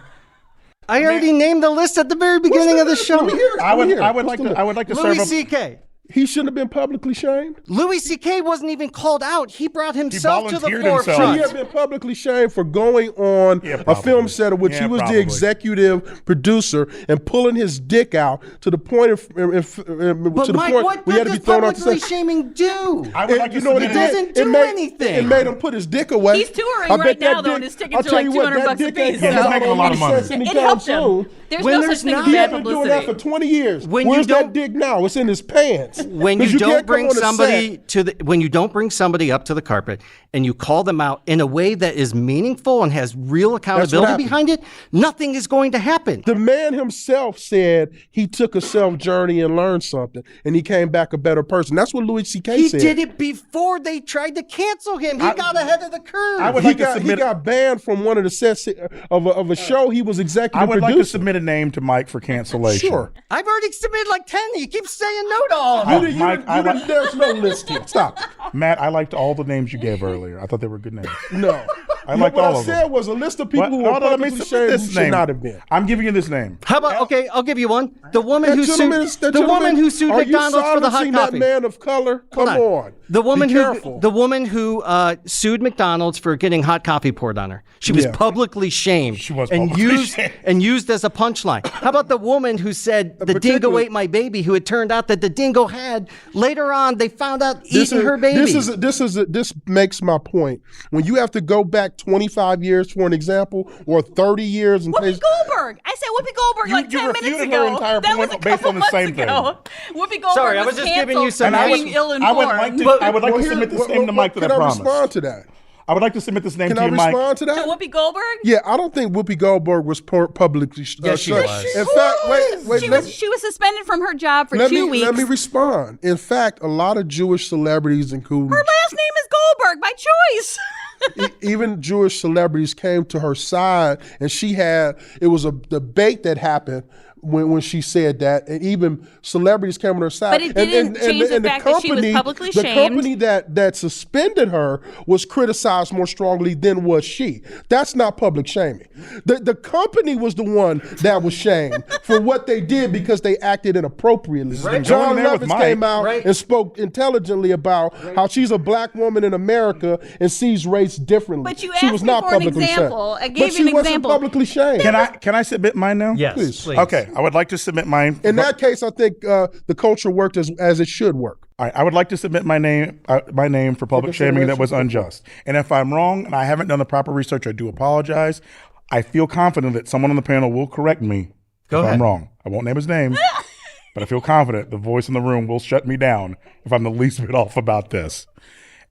I already named the list at the very beginning of the show. Let me hear it. I Let me would hear it. like to Louis serve a C.K. He shouldn't have been publicly shamed. Louis C.K. wasn't even called out. He brought himself to the volunteered himself. forefront. He had been publicly shamed for going on Yeah, a probably. film set of which Yeah, he was probably. the executive producer and pulling his dick out to the point of But to the Mike, point what we good had to be does thrown off the publicly set. shaming do? I would like to You know what it submit did? doesn't It do made- anything. It made him put his dick away. He's touring I right bet that now, though, dick- and his tickets I'll are tell like you what, $200 that a dick ain't piece. coming Yeah, he's out making a on lot of money. recess It anytime helped him. soon. There's When no there's such thing as not- He bad had been doing that publicity. for 20 years. When you Where's don't- that dick now? It's in his pants. When 'Cause you don't can't come bring on a somebody set. to the when you don't bring somebody up to the carpet and you call them out in a way that is meaningful and has real accountability happened. behind it, nothing is going to happen. The man himself said he took a self journey and learned something, and he came back a better person. That's what Louis C.K. He said. did it before they tried to cancel him. He got ahead of the curve. I would He like to got, he submit. got banned from one of the sets of a show he was executive I would like to producer. submit a name to Mike for cancellation. Sure. I've already submitted like 10. You keep saying no to all of I- them. You didn't- Mike, you I didn't- like- there's no list here. Stop. Matt, I liked all the names you gave earlier. I thought they were good names. No. I liked all What I of said them. was a list of people What? who No, were no, let me publicly submit shamed this who should name. not have been. I'm giving you this name. How about okay? I'll give you one. The woman That who gentleman sued is- that the woman gentleman- who sued are you McDonald's for the hot silencing coffee. that man of color? Come Hold on. The woman Be who careful. sued McDonald's for getting hot coffee poured on her. She was Yeah. publicly shamed. She was and publicly used shamed. and used as a punchline. How about the woman who said the dingo particular- ate my baby? Who it turned out that the dingo had later on they found out eating her baby. This makes my point. When you have to go back 25 years for an example, or 30 years, and Whoopi Goldberg. I said Whoopi Goldberg You- like you 10 minutes refuted ago. her entire that point was a based couple on the months same ago. Whoopi Goldberg Sorry, I was just giving you some- And I being would, ill-informed. I would like to, But- I would like well, to here- submit this well, name to Mike that Can I I promised. respond to that? I would like to submit this name Can to I you, Mike. respond to To that? Whoopi Goldberg? Yeah, I don't think Whoopi Goldberg was publicly Yes, she shamed. was. In fact, wait, She was suspended from her job for let 2 me weeks. let me respond. In fact, a lot of Jewish celebrities, including Her last name is Goldberg by choice. even Jewish celebrities, came to her side, and it was a debate that happened when she said that, and even celebrities came on her side. But it didn't change the fact that she was publicly the shamed. company that suspended her was criticized more strongly than was she. That's not public shaming. The company was the one that was shamed for what they did because they acted inappropriately. Right. John Going there with Lovitz Mike. came out Right. and spoke intelligently about how she's a black woman in America and sees race differently. But you she asked was me not for an publicly example. shamed. I gave but you she an wasn't example. publicly shamed. Can I submit mine now? Yes, Please. please. Okay, I would like to submit mine. In that case, I think the culture worked as it should work. All right, I would like to submit my name for public shaming that was unjust. And if I'm wrong and I haven't done the proper research, I do apologize. I feel confident that someone on the panel will correct me if ahead. I'm wrong. I won't name his name, but I feel confident the voice in the room will shut me down if I'm the least bit off about this.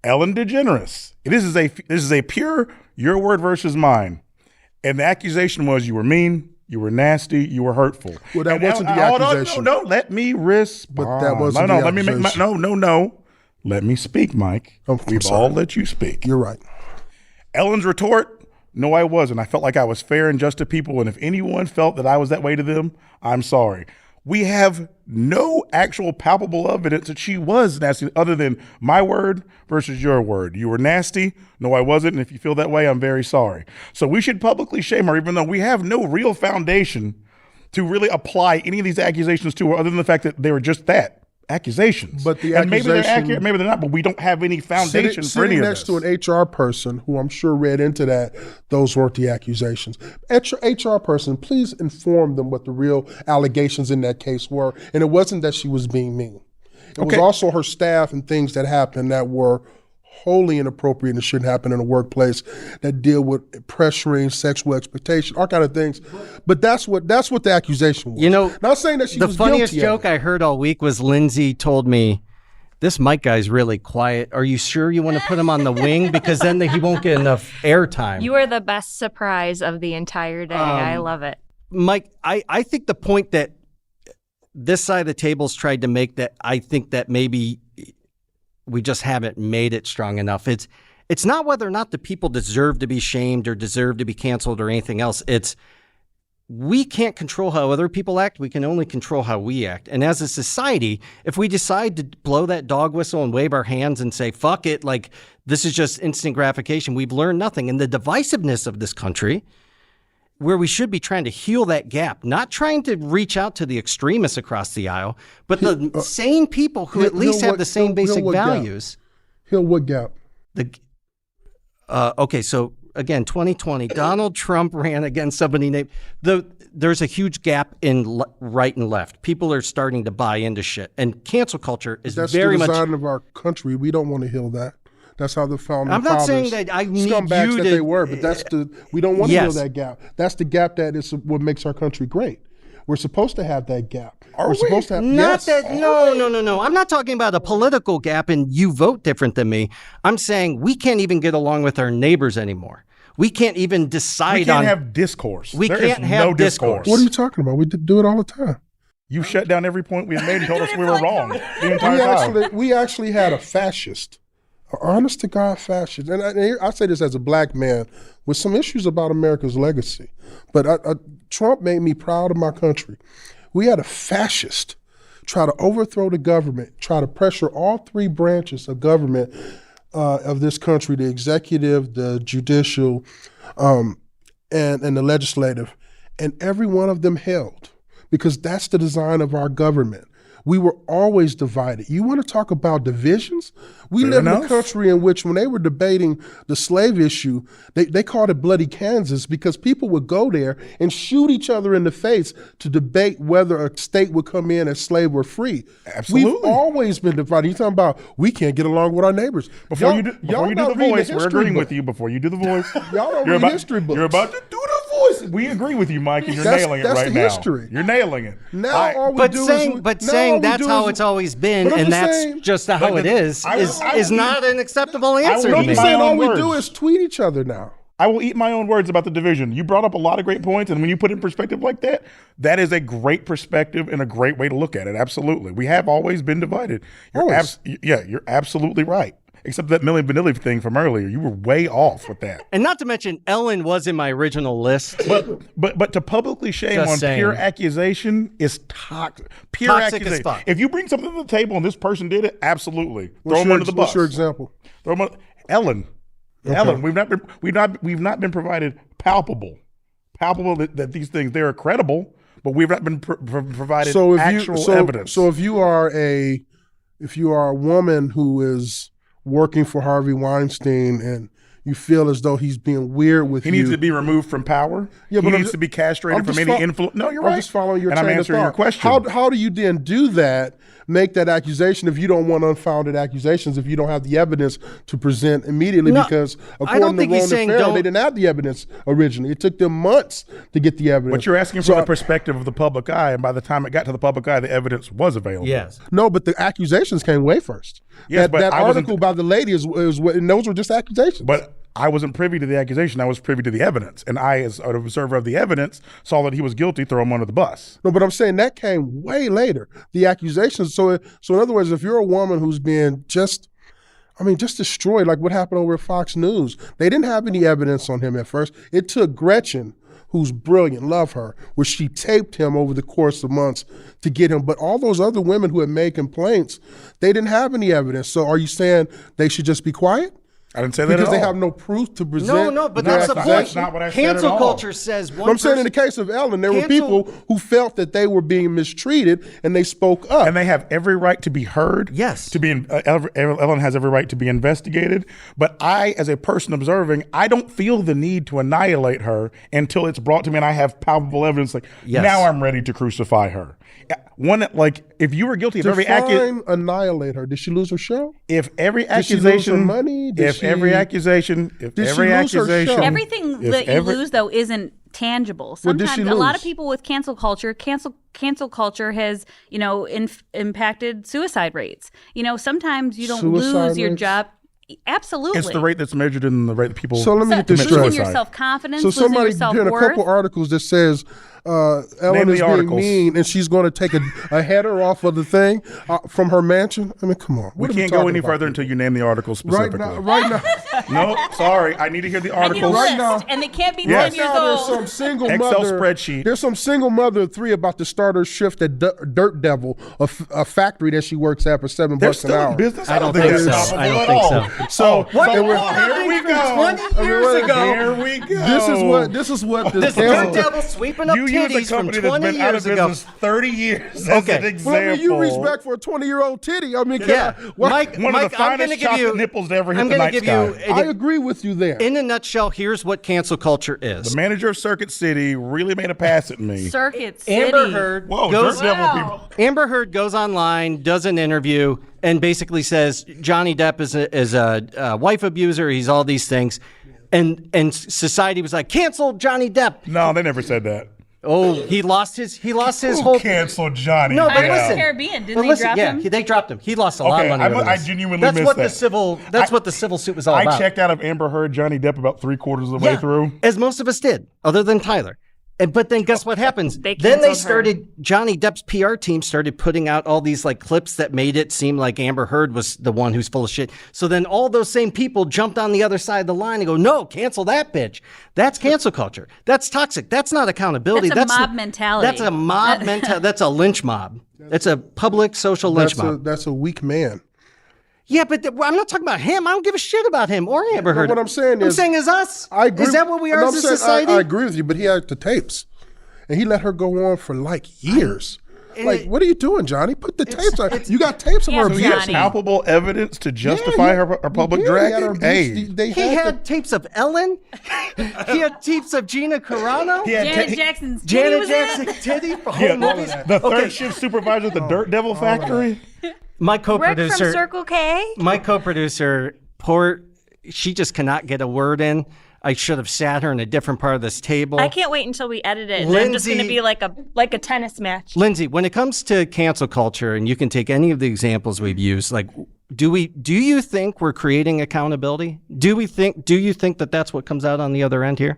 Ellen DeGeneres. This is a pure your word versus mine. And the accusation was you were mean, you were nasty, you were hurtful. Well, that And wasn't the hold on, accusation. No, let me respond. But that wasn't no, the let me make my, accusation. no. Let me speak, Mike. I'm We've sorry. all let you speak. You're right. Ellen's retort, no, I wasn't. I felt like I was fair and just to people, and if anyone felt that I was that way to them, I'm sorry. We have no actual palpable evidence that she was nasty other than my word versus your word. You were nasty. No, I wasn't. And if you feel that way, I'm very sorry. So we should publicly shame her, even though we have no real foundation to really apply any of these accusations to her other than the fact that they were just that. Accusations. But the and maybe they're accusation- accurate, maybe they're not, but we don't have any foundation for any Sitting of next this. to an HR person who I'm sure read into that, those weren't the accusations. HR person, please inform them what the real allegations in that case were. And it wasn't that she was being mean. It was Okay. also her staff and things that happened that were wholly inappropriate and shouldn't happen in a workplace that deal with pressuring, sexual expectation, all kind of things. But that's what the accusation was. You know, not saying that she the was funniest guilty of joke it. I heard all week was Lindsay told me, "This Mike guy's really quiet. Are you sure you want to put him on the wing? Because then he won't get enough airtime." You are the best surprise of the entire day. I love it. Mike, I think the point that this side of the table's tried to make, that I think that maybe we just haven't made it strong enough. It's not whether or not the people deserve to be shamed or deserve to be canceled or anything else. It's we can't control how other people act. We can only control how we act. And as a society, if we decide to blow that dog whistle and wave our hands and say, fuck it, like this is just instant gratification, we've learned nothing. And the divisiveness of this country, where we should be trying to heal that gap, not trying to reach out to the extremists across the aisle, but the sane people who at least have the same basic values. Hill, what gap? Okay, so again, 2020, Donald Trump ran against somebody named there's a huge gap in right and left. People are starting to buy into shit, and cancel culture is That's very the much. design of our country. We don't want to heal that. That's how the founding I'm not fathers, saying that I need scumbags you that to- they were, but we don't want to heal Yes. that gap. That's the gap that is what makes our country great. We're supposed to have that gap. Are We're we? supposed to have Not yes. that, no. I'm not talking about a political gap and you vote different than me. I'm saying we can't even get along with our neighbors anymore. We can't even decide We can't on. have discourse. We There can't is have no discourse. What are you talking about? We do it all the time. You shut down every point we had made and told us we were wrong the entire time. We actually had a fascist, an honest to God fascist, and I say this as a black man with some issues about America's legacy, but Trump made me proud of my country. We had a fascist try to overthrow the government, try to pressure all three branches of government of this country, the executive, the judicial, and the legislative, and every one of them held, because that's the design of our government. We were always divided. You want to talk about divisions? We live in a country in which, when they were debating the slave issue, they called it bloody Kansas, because people would go there and shoot each other in the face to debate whether a state would come in as slave or free. Absolutely. We've always been divided. You're talking about we can't get along with our neighbors. Before you do the voice, we're agreeing with you. Before you do the voice, y'all don't read history books. You're about to do the voice. We agree with you, Mike, and you're nailing it right now. That's the history. You're nailing it. Now all we do is saying that's how it's always been, and that's just how it is not an acceptable answer to me. I'm saying all we do is tweet each other now. I will eat my own words about the division. You brought up a lot of great points, and when you put it in perspective like that, that is a great perspective and a great way to look at it. Absolutely. We have always been divided. You're absolutely right. Except that Milli Vanilli thing from earlier. You were way off with that. And not to mention, Ellen was in my original list. But to publicly shame Just on saying. pure accusation is toxic. Pure Toxic accusation. as fuck. If you bring something to the table and this person did it, absolutely. Throw them under the bus. What's your example? Throw them Ellen. Okay. Ellen, we've not been provided palpable that these things, they're credible, but we've not been provided actual evidence. So if you are a woman who is working for Harvey Weinstein and you feel as though he's being weird with you. He needs to be removed from power. Yeah, he needs to be castrated from any influence. No, you're right. I'm just following your and chain I'm answering of your thought. question. How do you then do that, make that accusation, if you don't want unfounded accusations, if you don't have the evidence to present immediately? Because according to Ronan Farrow, they didn't have the evidence originally. It took them months to get the evidence. But you're asking from the perspective of the public eye, and by the time it got to the public eye, the evidence was available. Yes. No, but the accusations came way first. Yes, but that article by the lady is and those were just accusations. But I wasn't privy to the accusation. I was privy to the evidence. And I, as an observer of the evidence, saw that he was guilty, throw him under the bus. No, but I'm saying that came way later. The accusations. So in other words, if you're a woman who's been just destroyed, like what happened over at Fox News, they didn't have any evidence on him at first. It took Gretchen, who's brilliant, love her, where she taped him over the course of months to get him. But all those other women who had made complaints, they didn't have any evidence. So are you saying they should just be quiet? I didn't say that at all. Because they have no proof to present. No, but that's the point. That's not what I said at all. Cancel culture says one I'm saying in the case of Ellen, there were people who felt that they were being mistreated and they spoke up. And they have every right to be heard. Yes. To be Ellen has every right to be investigated. But I, as a person observing, I don't feel the need to annihilate her until it's brought to me and I have palpable evidence. Like, now I'm ready to crucify her. If you were guilty of every accusation, annihilate her. Did she lose her show? If every accusation, did she lose her money? Everything that you lose though isn't tangible. Sometimes a lot of people with cancel culture has, impacted suicide rates. Sometimes you don't lose your job. Absolutely. It's the rate that's measured in the rate that people. So let me get this straight. Losing your self-confidence, so losing your somebody self-worth. did a couple articles that says Ellen is being mean and she's going to take a header off of the thing from her mansion. I mean, come on. We can't go any further until you name the article specifically. Right now. No, sorry. I need to hear the article. Right now. And they can't be 10 years old. There's some single Excel mother spreadsheet. There's some single mother of 3 about to start her shift at Dirt Devil, a factory that she works at for $7 They're an still hour. in business? I don't think so. I don't think so. Here we go. 20 years ago. Here we go. This is what this Dirt Devil sweeping up titties from 20 years ago. 30 years as an example. Well, I mean, you reach back for a 20-year-old titty. I mean, Mike, one of the finest chocolate nipples to ever hit the night sky. I agree with you there. In a nutshell, here's what cancel culture is. The manager of Circuit City really made a pass at me. Circuit City. Amber Heard Dirt Devil people. Amber Heard goes online, does an interview, and basically says Johnny Depp is a wife abuser. He's all these things, and society was like, cancel Johnny Depp. No, they never said that. Oh, he lost his whole. Canceled Johnny. No, but Depp. listen. Caribbean, didn't they drop him? They dropped him. He lost a lot of money. I genuinely that's missed what that. That's what the civil suit was all about. I checked out of Amber Heard, Johnny Depp about 3/4 of the way through. As most of us did, other than Tyler. But then guess what happens? Johnny Depp's PR team started putting out all these like clips that made it seem like Amber Heard was the one who's full of shit. So then all those same people jumped on the other side of the line and go, no, cancel that bitch. That's cancel culture. That's toxic. That's not accountability. That's a mob mentality. That's a mob mentality. That's a lynch mob. It's a public social lynch mob. That's a weak man. Yeah, but I'm not talking about him. I don't give a shit about him or Amber Heard. What I'm saying is, as us. I agree. Is that what we are as a society? I agree with you, but he had the tapes, and he let her go on for like years. Like, what are you doing, Johnny? Put the tapes on. You got tapes of her So he has abuse. palpable evidence to justify her public dragging. He had tapes of Ellen. He had tapes of Gina Carano. Janet Jackson's Janet Jackson titty for home movies. The third shift supervisor at the Dirt Devil Factory. My Rick co-producer. from Circle K. My co-producer, she just cannot get a word in. I should have sat her in a different part of this table. I can't wait until we edit it. And I'm just going to be like a tennis match. Lindsay, when it comes to cancel culture, and you can take any of the examples we've used, like, do you think we're creating accountability? Do you think that that's what comes out on the other end here?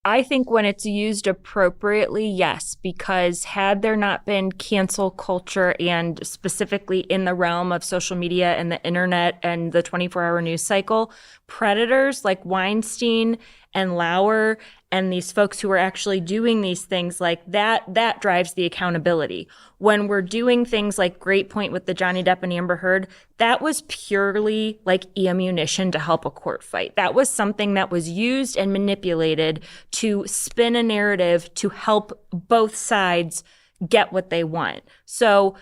I think when it's used appropriately, yes, because had there not been cancel culture and specifically in the realm of social media and the internet and the 24-hour news cycle, predators like Weinstein and Lauer and these folks who are actually doing these things like that drives the accountability. When we're doing things like Great Point with the Johnny Depp and Amber Heard, that was purely like ammunition to help a court fight. That was something that was used and manipulated to spin a narrative to help both sides get what they want. So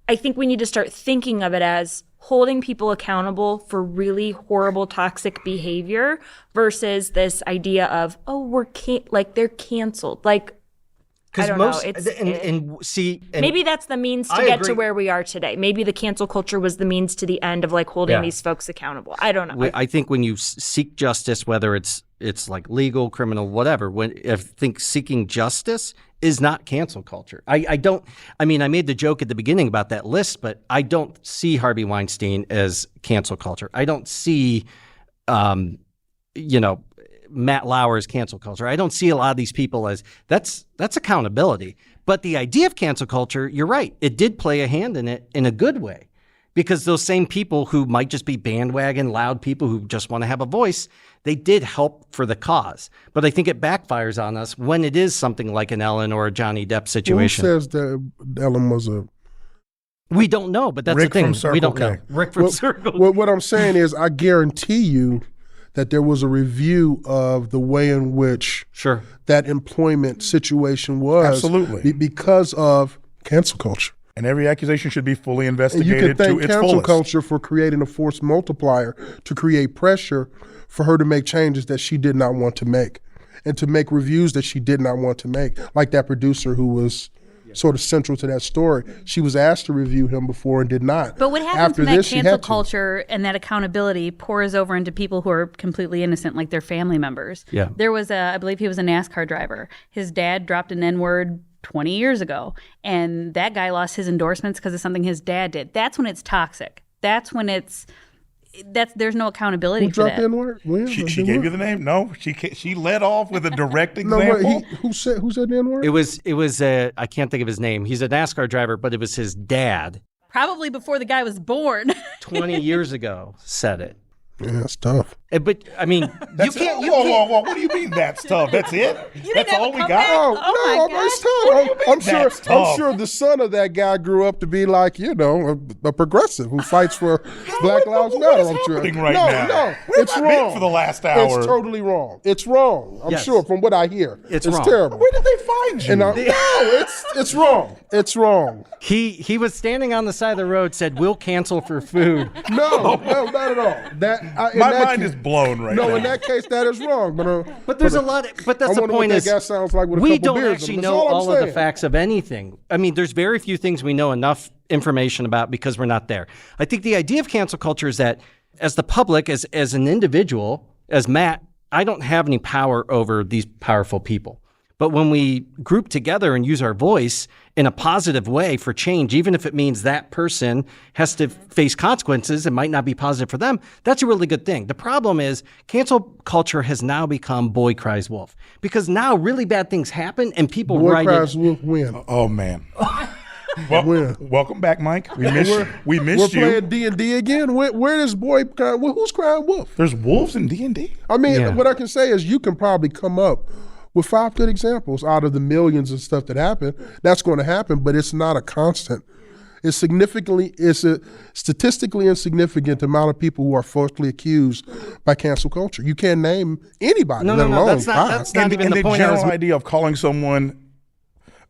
I think we need to start thinking of it as holding people accountable for really horrible, toxic behavior versus this idea of, they're canceled. Like, I don't know. Maybe that's the means to get to where we are today. Maybe the cancel culture was the means to the end of like holding these folks accountable. I don't know. I think when you seek justice, whether it's like legal, criminal, whatever, I think seeking justice is not cancel culture. I made the joke at the beginning about that list, but I don't see Harvey Weinstein as cancel culture. I don't see, Matt Lauer's cancel culture. I don't see a lot of these people as that's accountability. But the idea of cancel culture, you're right, it did play a hand in it in a good way, because those same people who might just be bandwagon loud people who just want to have a voice, they did help for the cause. But I think it backfires on us when it is something like an Ellen or a Johnny Depp situation. Who says that Ellen was a... We don't know, but that's Rick the thing. From Circle we don't K. know. Rick from Circle K. What I'm saying is, I guarantee you that there was a review of the way in which that employment situation was. Absolutely. Because of cancel culture. And every accusation should be fully investigated and you can thank to its cancel fullest. culture for creating a force multiplier to create pressure for her to make changes that she did not want to make and to make reviews that she did not want to make. Like that producer who was sort of central to that story. She was asked to review him before and did not. But what happens After when that this, she cancel had to. culture and that accountability pours over into people who are completely innocent, like their family members? Yeah. There was I believe he was a NASCAR driver. His dad dropped an N-word 20 years ago, and that guy lost his endorsements because of something his dad did. That's when it's toxic. That's when there's no accountability Who for dropped that. the N-word? She gave you the name? No, she led off with a direct example. Who said the N-word? It was I can't think of his name. He's a NASCAR driver, but it was his dad. Probably before the guy was born. 20 years ago said it. Yeah, that's tough. But I mean, you can't. Whoa. What do you mean that's tough? That's it? That's all we got? It's tough. I'm sure the son of that guy grew up to be like, a progressive who fights for Black Lives Matter. I'm sure. No, it's wrong. For the last hour. It's totally wrong. It's wrong. I'm sure from what I hear. It's wrong. Terrible. Where did they find you? It's wrong. It's wrong. He was standing on the side of the road, said, "We'll cancel for food." No, not at all. My mind is blown right now. No, in that case, that is wrong. But there's a lot. But that's the point. That guy sounds like with a we couple don't beers actually in him. know That's all I'm of the facts of anything. I mean, there's very few things we know enough information about because we're not there. I think the idea of cancel culture is that as the public, as an individual, as Matt, I don't have any power over these powerful people. But when we group together and use our voice in a positive way for change, even if it means that person has to face consequences, it might not be positive for them, that's a really good thing. The problem is cancel culture has now become boy cries wolf, because now really bad things happen and people boy write cries it. wolf win. Oh, man. Welcome back, Mike. We missed you. We're playing D&D again. Where is boy cry? Who's crying wolf? There's wolves in D&D? I mean, what I can say is you can probably come up with 5 good examples out of the millions of stuff that happen. That's going to happen, but it's not a constant. is statistically insignificant amount of people who are falsely accused by cancel culture. You can't name anybody. No, let alone that's not five. even the the point I was general idea of calling someone,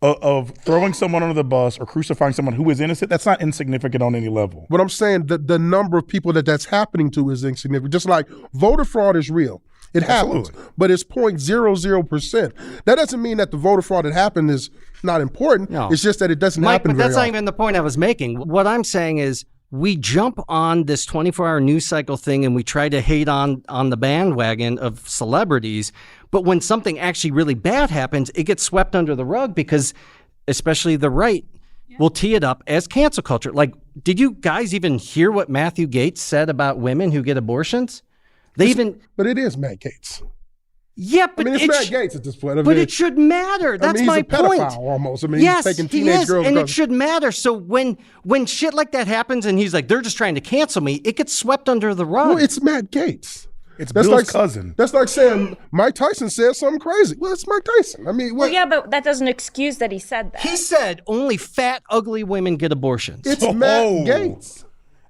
of throwing someone under the bus or crucifying someone who is innocent, that's not insignificant on any level. But I'm saying that the number of people that's happening to is insignificant. Just like voter fraud is real. It happens, but it's 0.00%. That doesn't mean that the voter fraud that happened is not important. No. It's just that it doesn't Mike, happen but very that's not often. even the point I was making. What I'm saying is we jump on this 24-hour news cycle thing and we try to hate on the bandwagon of celebrities. But when something actually really bad happens, it gets swept under the rug because especially the right will tee it up as cancel culture. Like, did you guys even hear what Matthew Gaetz said about women who get abortions? But it is Matt Gaetz. Yeah, but I mean, it's Matt Gaetz at this point. But it should matter. That's he's my a pedophile point. almost. I mean, yes, he's taking he teenage is, girls. and it because- should matter. So when shit like that happens, and he's like, they're just trying to cancel me, it gets swept under the rug. Well, it's Matt Gaetz. It's That's Bill's like, cousin. That's like saying Mike Tyson said something crazy. Well, it's Mike Tyson. I mean, Well, yeah, but that doesn't excuse that he said that. He said only fat, ugly women get abortions. it's Matt Gaetz.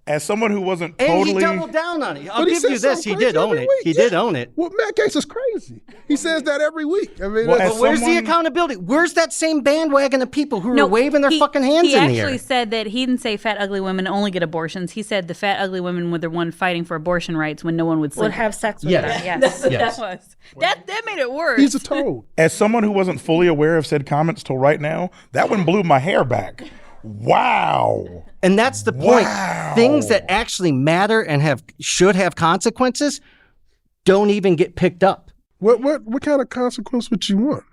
As someone who wasn't And totally... he doubled down on it. I'll But he give says you this. something He did crazy own every it. week. He did own it. Well, Matt Gaetz is crazy. He says that every week. I mean, Well, that's- as Where's the someone- accountability? Where's that same bandwagon of people who are waving their fucking hands he in the actually air? said that he didn't say fat, ugly women only get abortions. He said the fat, ugly women were the one fighting for abortion rights when no one would sleep. Would have sex with Yes. them. Yes. That's what Yes. that was. That made it worse. he's a toad. As someone who wasn't fully aware of said comments till right now, that one blew my hair back. Wow. And that's the point. Wow. Things that actually matter and should have consequences don't even get picked up. What kind of consequence would you want?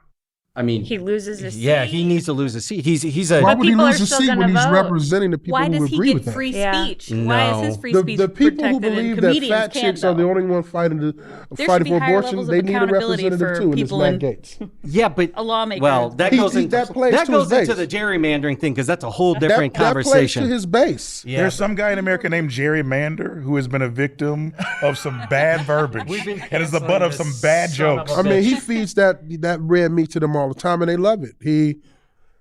I mean, He loses his yeah, seat. he needs to lose a seat. He's a Why But would he people lose are his still seat when gonna he's vote. representing the people Why who does agree he with get that? free Yeah. speech? Why is his No. free The speech people who protected and believe that comedians fat can't, chicks are the though? only one fighting There for should be higher abortion, levels of they need a accountability representative for too, and it's people Matt in- Gaetz. yeah, but A lawmaker. Well, that He- goes he- into that plays to his into base. the gerrymandering thing because that's a whole different That plays conversation. to his base. Yeah. There's some guy in America named Jerry Mander who has been a victim of some bad verbiage and is the butt of some bad jokes. I mean, he feeds that red meat to them all the time, and they love it.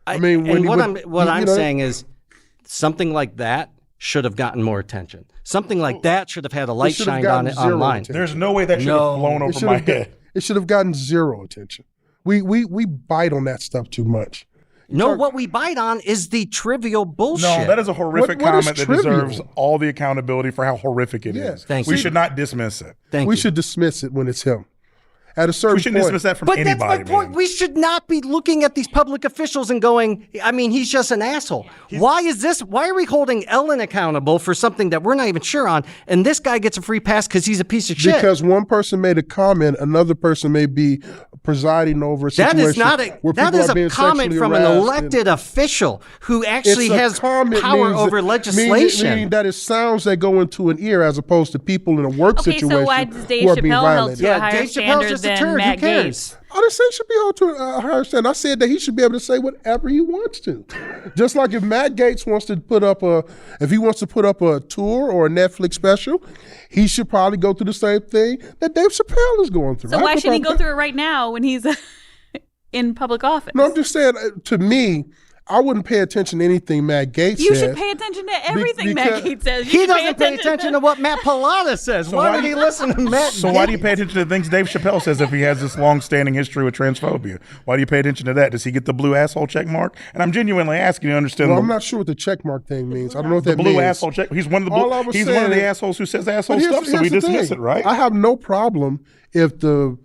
I mean, when and he what would- I'm you know, saying is something like that should have gotten more attention. Something like that should have had a light should have shined on gotten it zero online. attention. There's no way that should No. have flown it over should my have got- head. it should have gotten zero attention. We bite on that stuff too much. No, what we bite on is the trivial bullshit. No, that is a horrific What is comment that trivial? deserves all the accountability for how horrific it is. Yes. Thank we you. should not dismiss it. Thank We you. should dismiss it when it's him. At a certain We shouldn't point, dismiss that from But anybody. that's my point. man. We should not be looking at these public officials and going, I mean, he's just an asshole. Why are we holding Ellen accountable for something that we're not even sure on? And this guy gets a free pass because he's a piece of shit. because one person made a comment, another person may be presiding over a situation That is not where that people is are a being comment sexually from an harassed and- elected official who actually It's a has comment power means over that- legislation. Meaning that it's sounds that go into an ear as opposed to people in a work Okay, situation so why does Dave who are being Chappelle held violated. to a Yeah, higher Dave Chappelle's standard just a than turd. Who Matt cares? Gaetz? I didn't say he should be held to a higher standard. I said that he should be able to say whatever he wants to. Just like if Matt Gaetz wants to put up a tour or a Netflix special, he should probably go through the same thing that Dave Chappelle is going through. So I why have no should he problem go through it right now when he's in public office? No, I'm just saying, to me, I wouldn't pay attention to anything Matt Gaetz You says. should pay attention to everything Matt because- Gaetz says. You He should doesn't pay attention to what Matt Pallotta says. Why why would do he you- listen to Matt? So why do you pay attention to the things Dave Chappelle says if he has this long-standing history with transphobia? Why do you pay attention to that? Does he get the blue asshole check mark? And I'm genuinely asking you to understand Well, the, I'm not sure what the checkmark thing means. I don't know what the that blue means. asshole check. He's one of the All I was he's one of saying the is- assholes who says asshole But stuff, so we the dismiss thing. it, right? I have no problem if the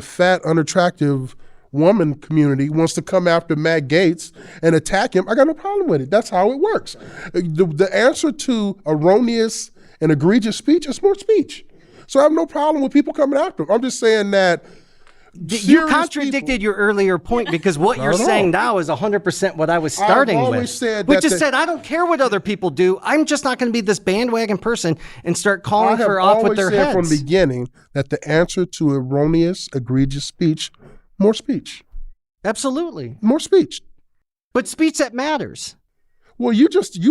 fat, unattractive woman community wants to come after Matt Gaetz and attack him. I got no problem with it. That's how it works. The answer to erroneous and egregious speech is more speech. So I have no problem with people coming after him. I'm just saying that You serious contradicted people- your earlier point because what you're Not at saying all. now is 100% what I was starting always with. said which that is said, I don't care what other people do. I'm just not going to be this bandwagon person and start I calling have for off with always their said heads. from the beginning that the answer to erroneous, egregious speech, more speech. Absolutely. More speech. But speech that matters. Well, you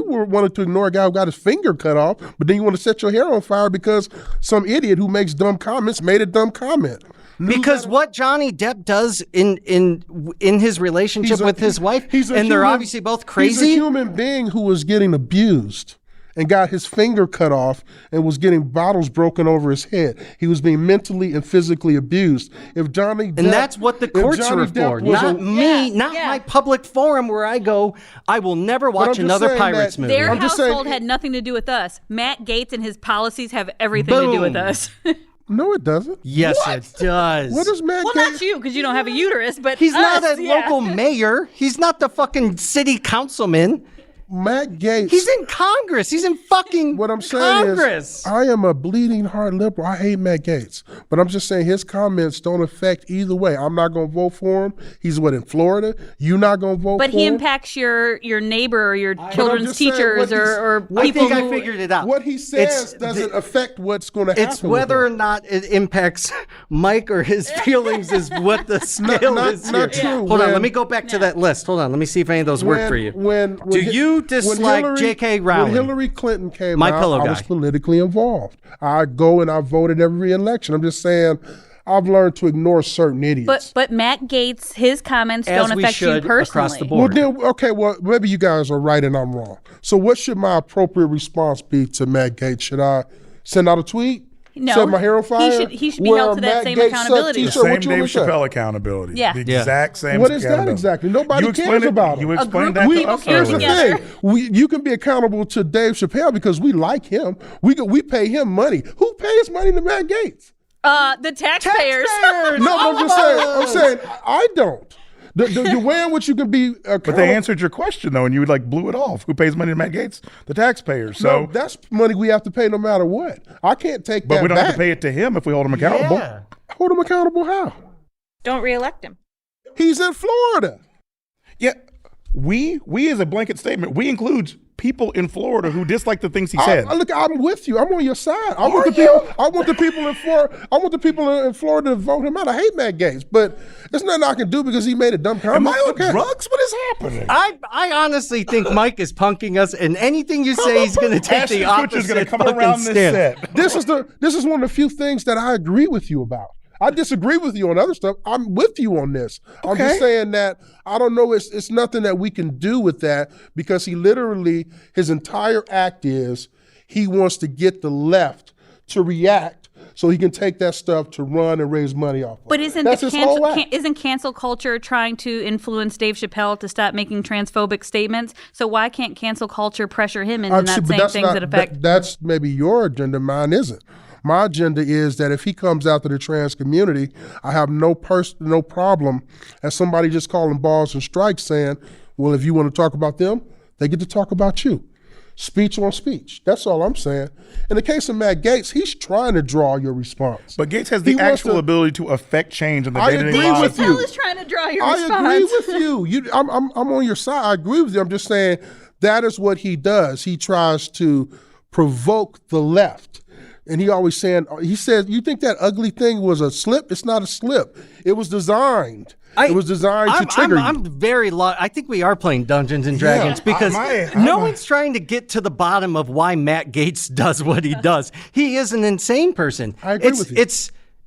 were wanted to ignore a guy who got his finger cut off, but then you want to set your hair on fire because some idiot who makes dumb comments made a dumb comment. Because what Johnny Depp does in his relationship with his wife, and they're obviously both crazy. He's a human being who was getting abused and got his finger cut off and was getting bottles broken over his head. He was being mentally and physically abused. If Johnny Depp, and that's what the courts are for, not me, not my public forum where I go, I will never watch another Pirates movie. Their household had nothing to do with us. Matt Gaetz and his policies have everything to do with us. No, it doesn't. Yes, it does. What is Matt Well, Gaetz? not you, because you don't have a uterus, but He's us, not a local mayor. He's not the fucking city councilman. Matt Gaetz. He's in Congress. He's in fucking what I'm saying Congress. is, I am a bleeding heart liberal. I hate Matt Gaetz, but I'm just saying his comments don't affect either way. I'm not going to vote for him. He's in Florida. You're not going to vote for him. But he impacts your neighbor or your children's teachers or I people think I who- figured it out. What he says doesn't affect what's going to happen. It's whether or not it impacts Mike or his feelings is what the scale is here. not true. Hold on, let me go back to that list. Hold on, let me see if any of those work for you. Do you dislike J.K. Rowling? When Hillary Clinton came My out, pillow I guy. was politically involved. I go and I voted every election. I'm just saying I've learned to ignore certain idiots. But Matt Gaetz, his comments As don't we affect you should personally. across the board. Well, then, okay, well, maybe you guys are right and I'm wrong. So what should my appropriate response be to Matt Gaetz? Should I send out a tweet? No, Set my hair on fire? he should be Wear held a to that Matt same Gaetz accountability. The t-shirt? same What you Dave want me to say? Chappelle accountability. Yeah. The Yeah. exact same What is that accountability. exactly? Nobody You cares explained it- about him. You explained group that of to people us came Here's the earlier. together. thing: you can be accountable to Dave Chappelle because we like him. We pay him money. Who pays money to Matt Gaetz? The taxpayers. No, but I'm saying I don't. The way in which you can be accountable. But they answered your question though, and you blew it off. Who pays money to Matt Gaetz? The taxpayers. So, No, that's money we have to pay no matter what. I can't take but that we don't back. have to pay it to him if we hold him accountable. Yeah. Hold him accountable how? Don't reelect him. He's in Florida. Yeah, we as a blanket statement, we include people in Florida who dislike the things he said. Look, I'm with you. I'm on your side. I want the people in Florida. I want the people in Florida to vote him out. I hate Matt Gaetz, but there's nothing I can do because he made a dumb comment. Am I on Okay. drugs? What is happening? I honestly think Mike is punking us, and anything you say, he's going to take Ashton the Kutcher's opposite gonna come fucking around this stance. set. This is one of the few things that I agree with you about. I disagree with you on other stuff. I'm with you on this. I'm just saying that I don't know. It's nothing that we can do with that because his entire act is he wants to get the left to react so he can take that stuff to run and raise money off of. But isn't That's his whole act. isn't cancel culture trying to influence Dave Chappelle to stop making transphobic statements? So why can't cancel culture pressure him into not But saying that's things not- that affect? That's maybe your agenda. Mine isn't. My agenda is that if he comes out to the trans community, I have no problem as somebody just calling balls and strikes saying, well, if you want to talk about them, they get to talk about you. Speech on speech. That's all I'm saying. In the case of Matt Gaetz, he's trying to draw your response. But Gaetz has He the wants actual to- ability to affect change in the I day-to-day agree lives. with you. Chappelle is trying to draw your I response. agree with you. I'm on your side. I agree with you. I'm just saying that is what he does. He tries to provoke the left. And he said, you think that ugly thing was a slip? It's not a slip. It was designed. It was designed to trigger you. I'm very I think we are playing Dungeons and Dragons because no one's trying to get to the bottom of why Matt Gaetz does what he does. He is an insane person. I agree with you.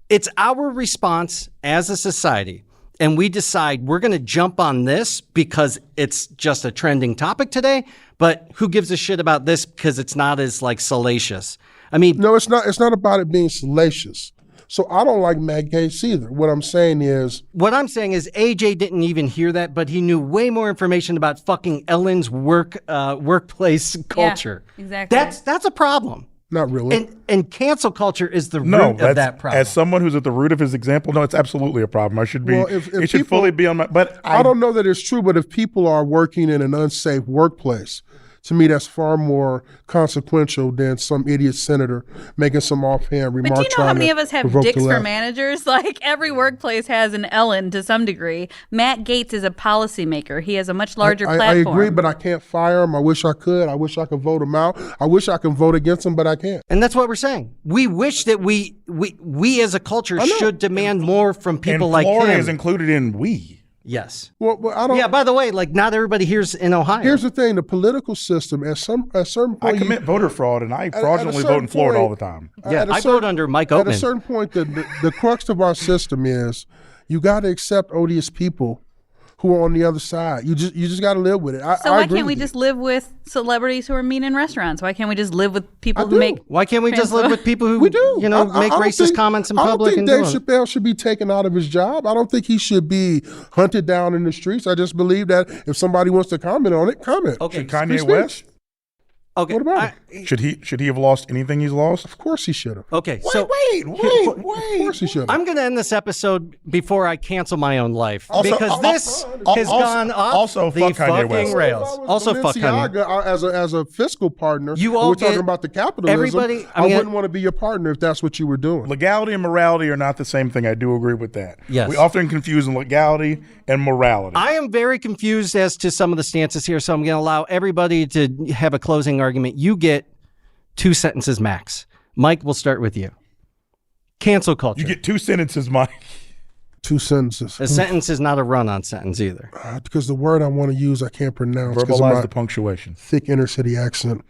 It's our response as a society. And we decide we're going to jump on this because it's just a trending topic today. But who gives a shit about this because it's not as salacious? I mean, No, it's not. It's not about it being salacious. So I don't like Matt Gaetz either. What I'm saying is, AJ didn't even hear that, but he knew way more information about fucking Ellen's workplace culture. exactly. That's a problem. not really. And cancel culture is the No, root of that problem. as someone who's at the root of his example, no, it's absolutely a problem. I should be. Well, if it should people- fully be on my. But I don't know that it's true, but if people are working in an unsafe workplace, to me, that's far more consequential than some idiot senator making some offhand remark. But do you know how trying many to of us have provoke the dicks for left. managers? Like every workplace has an Ellen to some degree. Matt Gaetz is a policymaker. He has a much larger I platform. agree, but I can't fire him. I wish I could. I wish I could vote him out. I wish I could vote against him, but I can't. And that's what we're saying. We wish that we as a culture should demand more from people and like Florida him. is included in we. Yes. Well, I don't. Yeah, by the way, like not everybody here's in Ohio. Here's the thing: the political system, at certain I point, commit voter fraud, and I at a fraudulently vote certain in Florida point- all the time. yeah, at a I certain- vote under Mike At a Oatman. certain point, the crux of our system is you got to accept odious people who are on the other side. You just got to live with it. So I why agree can't we with you. just live with celebrities who are mean in restaurants? Why can't we just live with people I who do. make? Why can't we just live with people who We do. you know, I make don't racist think- comments in I public don't and think do Dave it? Chappelle should be taken out of his job. I don't think he should be hunted down in the streets. I just believe that if somebody wants to comment on it, comment. Okay. Should Kanye Free speech. West? Okay. What about Should he have lost anything he's lost? Of course he should have. Okay. So Of course he should have. I'm going to end this episode before I cancel my own life Also- because this has also- gone off also the fuck Kanye fucking West. rails. If I was Also, fuck Kanye. Balenciaga, as a fiscal partner, You and all we're talking get- about the capitalism. everybody- I I'm gonna- wouldn't want to be your partner if that's what you were doing. Legality and morality are not the same thing. I do agree with that. Yes. We often confuse legality and morality. I am very confused as to some of the stances here, so I'm going to allow everybody to have a closing argument. You get 2 sentences max. Mike, we'll start with you. Cancel culture. You get 2 sentences, Mike. 2 sentences. A sentence is not a run-on sentence either. Because the word I want to use, I can't pronounce because of Verbalize my the punctuation. thick inner city accent.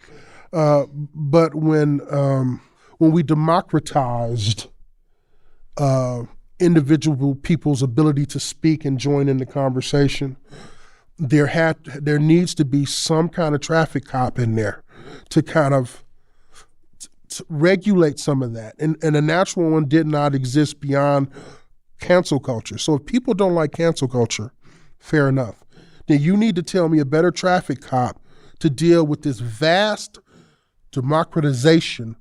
But when we democratized individual people's ability to speak and join in the conversation, there needs to be some kind of traffic cop in there to kind of to regulate some of that. And a natural one did not exist beyond cancel culture. So if people don't like cancel culture, fair enough. Then you need to tell me a better traffic cop to deal with this vast democratization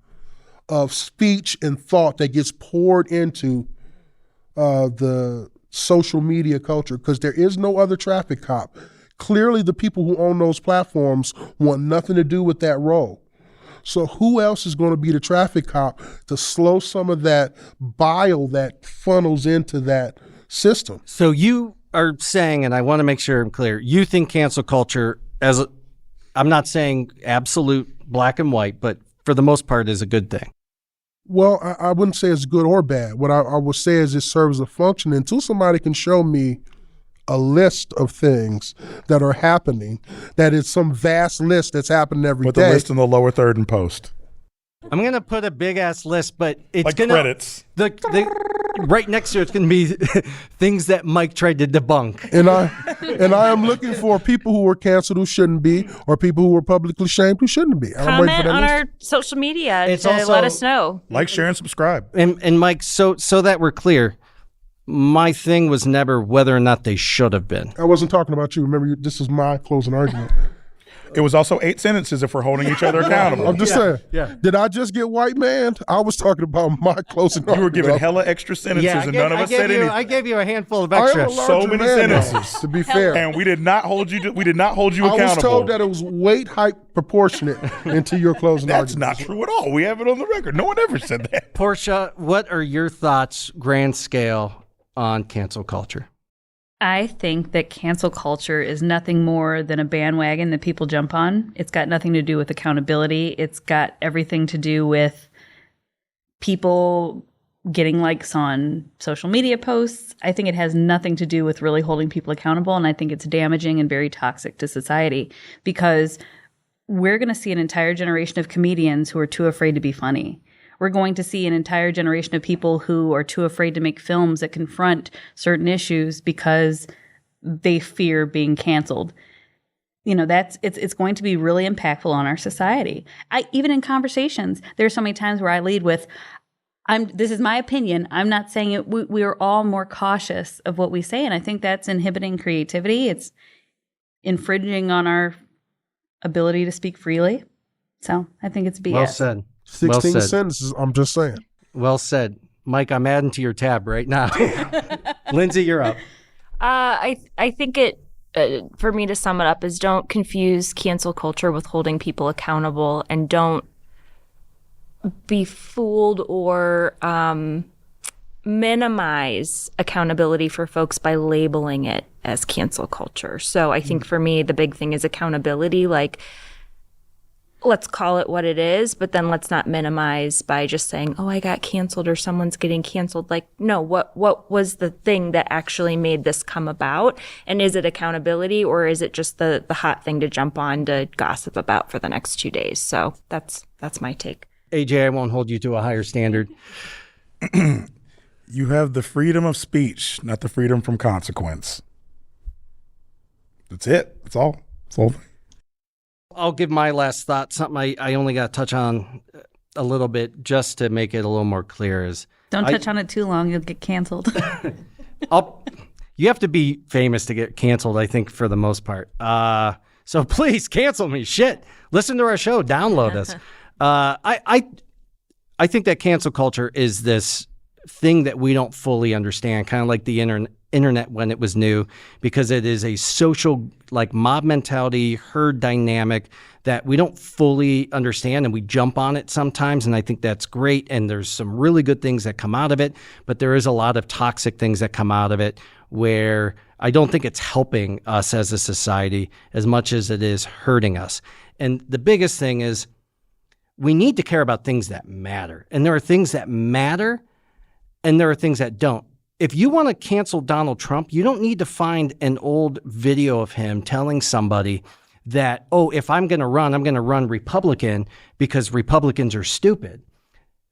of speech and thought that gets poured into the social media culture, because there is no other traffic cop. Clearly, the people who own those platforms want nothing to do with that role. So who else is going to be the traffic cop to slow some of that bile that funnels into that system? So you are saying, and I want to make sure I'm clear, you think cancel culture, I'm not saying absolute black and white, but for the most part is a good thing. Well, I wouldn't say it's good or bad. What I would say is it serves a function until somebody can show me a list of things that are happening, that is some vast list that's happening every Put day. the list in the lower third and post. I'm going to put a big ass list, but it's Like going to credits. the right next to it's going to be things that Mike tried to debunk. And I am looking for people who were canceled who shouldn't be, or people who were publicly shamed who shouldn't be. And I'm waiting for Comment that on list. our social media It's to also- let us know. Like, share, and subscribe. And Mike, so that we're clear, my thing was never whether or not they should have been. I wasn't talking about you. Remember, this is my closing argument. It was also 8 sentences if we're holding each other accountable. I'm just saying. Yeah. Did I just get white man? I was talking about my closing argument. You were given hella extra sentences and none of us said anything. I gave you a handful of I am extra. a So larger many man, though, sentences. to be fair. And we did not hold you. We did not hold you I accountable. was told that it was weight height proportionate into your closing That's argument. not true at all. We have it on the record. No one ever said that. Portia, what are your thoughts, grand scale, on cancel culture? I think that cancel culture is nothing more than a bandwagon that people jump on. It's got nothing to do with accountability. It's got everything to do with people getting likes on social media posts. I think it has nothing to do with really holding people accountable. And I think it's damaging and very toxic to society, because we're going to see an entire generation of comedians who are too afraid to be funny. We're going to see an entire generation of people who are too afraid to make films that confront certain issues because they fear being canceled. You know, it's going to be really impactful on our society. Even in conversations, there's so many times where I lead with, this is my opinion. I'm not saying it. We are all more cautious of what we say, and I think that's inhibiting creativity. It's infringing on our ability to speak freely. So I think it's BS. Well said. 16 well said. sentences, I'm just saying. Well said. Mike, I'm adding to your tab right now. Lindsay, you're up. I think it, for me to sum it up, is don't confuse cancel culture with holding people accountable, and don't be fooled or minimize accountability for folks by labeling it as cancel culture. So I think for me, the big thing is accountability. Like let's call it what it is, but then let's not minimize by just saying, oh, I got canceled or someone's getting canceled. Like, no, what was the thing that actually made this come about? And is it accountability, or is it just the hot thing to jump on to gossip about for the next 2 days? So that's my take. AJ, I won't hold you to a higher standard. You have the freedom of speech, not the freedom from consequence. That's it. That's all. That's all. I'll give my last thought. Something I only got to touch on a little bit just to make it a little more clear is Don't touch on it too long. You'll get canceled. you have to be famous to get canceled, I think, for the most part. So please cancel me. Shit. Listen to our show. Download us. I think that cancel culture is this thing that we don't fully understand, kind of like the internet when it was new, because it is a social, like, mob mentality, herd dynamic that we don't fully understand, and we jump on it sometimes, and I think that's great, and there's some really good things that come out of it, but there is a lot of toxic things that come out of it where I don't think it's helping us as a society as much as it is hurting us. And the biggest thing is we need to care about things that matter, and there are things that matter and there are things that don't. If you want to cancel Donald Trump, you don't need to find an old video of him telling somebody that, oh, if I'm going to run Republican because Republicans are stupid.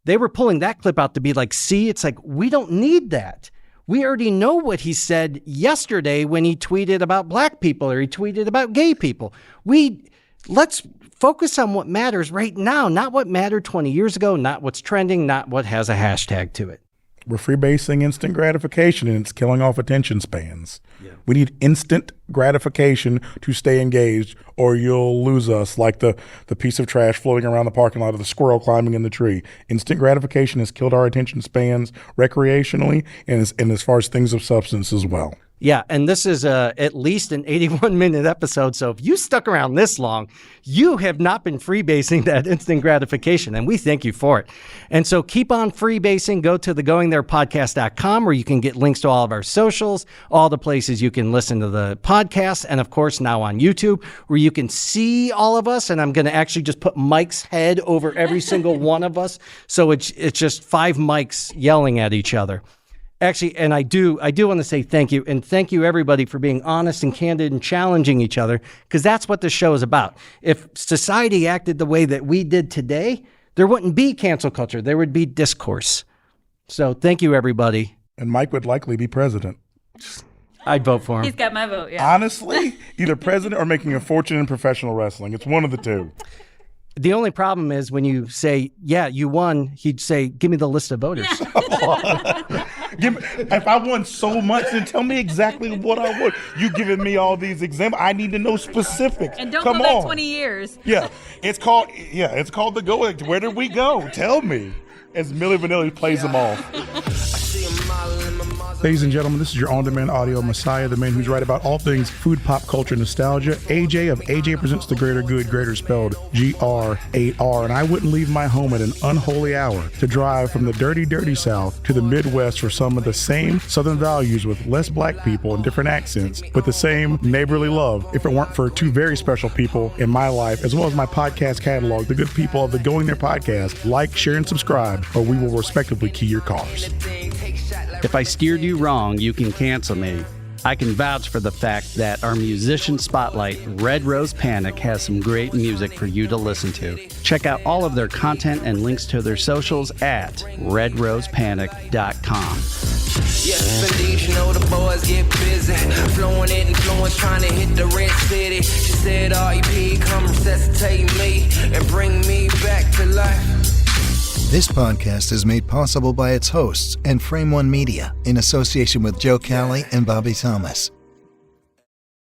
They were pulling that clip out to be like, see, it's like, we don't need that. We already know what he said yesterday when he tweeted about black people or he tweeted about gay people. Let's focus on what matters right now, not what mattered 20 years ago, not what's trending, not what has a hashtag to it. We're freebasing instant gratification, and it's killing off attention spans. Yeah. We need instant gratification to stay engaged, or you'll lose us, like the piece of trash floating around the parking lot or the squirrel climbing in the tree. Instant gratification has killed our attention spans recreationally and as far as things of substance as well. Yeah, and this is at least an 81-minute episode, so if you stuck around this long, you have not been freebasing that instant gratification, and we thank you for it. And so keep on freebasing. Go to thegoingtherepodcast.com where you can get links to all of our socials, all the places you can listen to the podcast, and of course now on YouTube where you can see all of us, and I'm going to actually just put Mike's head over every single one of us, so it's just 5 mics yelling at each other. Actually, and I do want to say thank you, and thank you everybody for being honest and candid and challenging each other, because that's what this show is about. If society acted the way that we did today, there wouldn't be cancel culture. There would be discourse. So thank you, everybody. And Mike would likely be president. I'd vote for him. He's got my vote, yeah. Honestly, either president or making a fortune in professional wrestling. It's one of the two. The only problem is when you say, yeah, you won, he'd say, give me the list of voters. If I won so much, then tell me exactly what I won. You giving me all these examples. I need to know specifics. And don't Come go back on. 20 years. Yeah, it's called the Going. Where did we go? Tell me. As Milli Vanilli plays them off. Ladies and gentlemen, this is your on-demand audio messiah, the man who's right about all things food, pop culture, nostalgia. AJ of AJ Presents the Greater Good, greater spelled G-R-8-R. And I wouldn't leave my home at an unholy hour to drive from the dirty, dirty South to the Midwest for some of the same Southern values with less black people and different accents, but the same neighborly love, if it weren't for 2 very special people in my life, as well as my podcast catalog, the good people of the Going There podcast. Like, share, and subscribe, or we will respectively key your cars. If I steered you wrong, you can cancel me. I can vouch for the fact that our musician spotlight, Red Rose Panic, has some great music for you to listen to. Check out all of their content and links to their socials at redrosepanic.com. Yes, indeed, you know the boys get busy. Flowing it, influence, trying to hit the red city. She said, REP, come resuscitate me and bring me back to life. This podcast is made possible by its hosts and Frame One Media in association with Joe Cali and Bobby Thomas.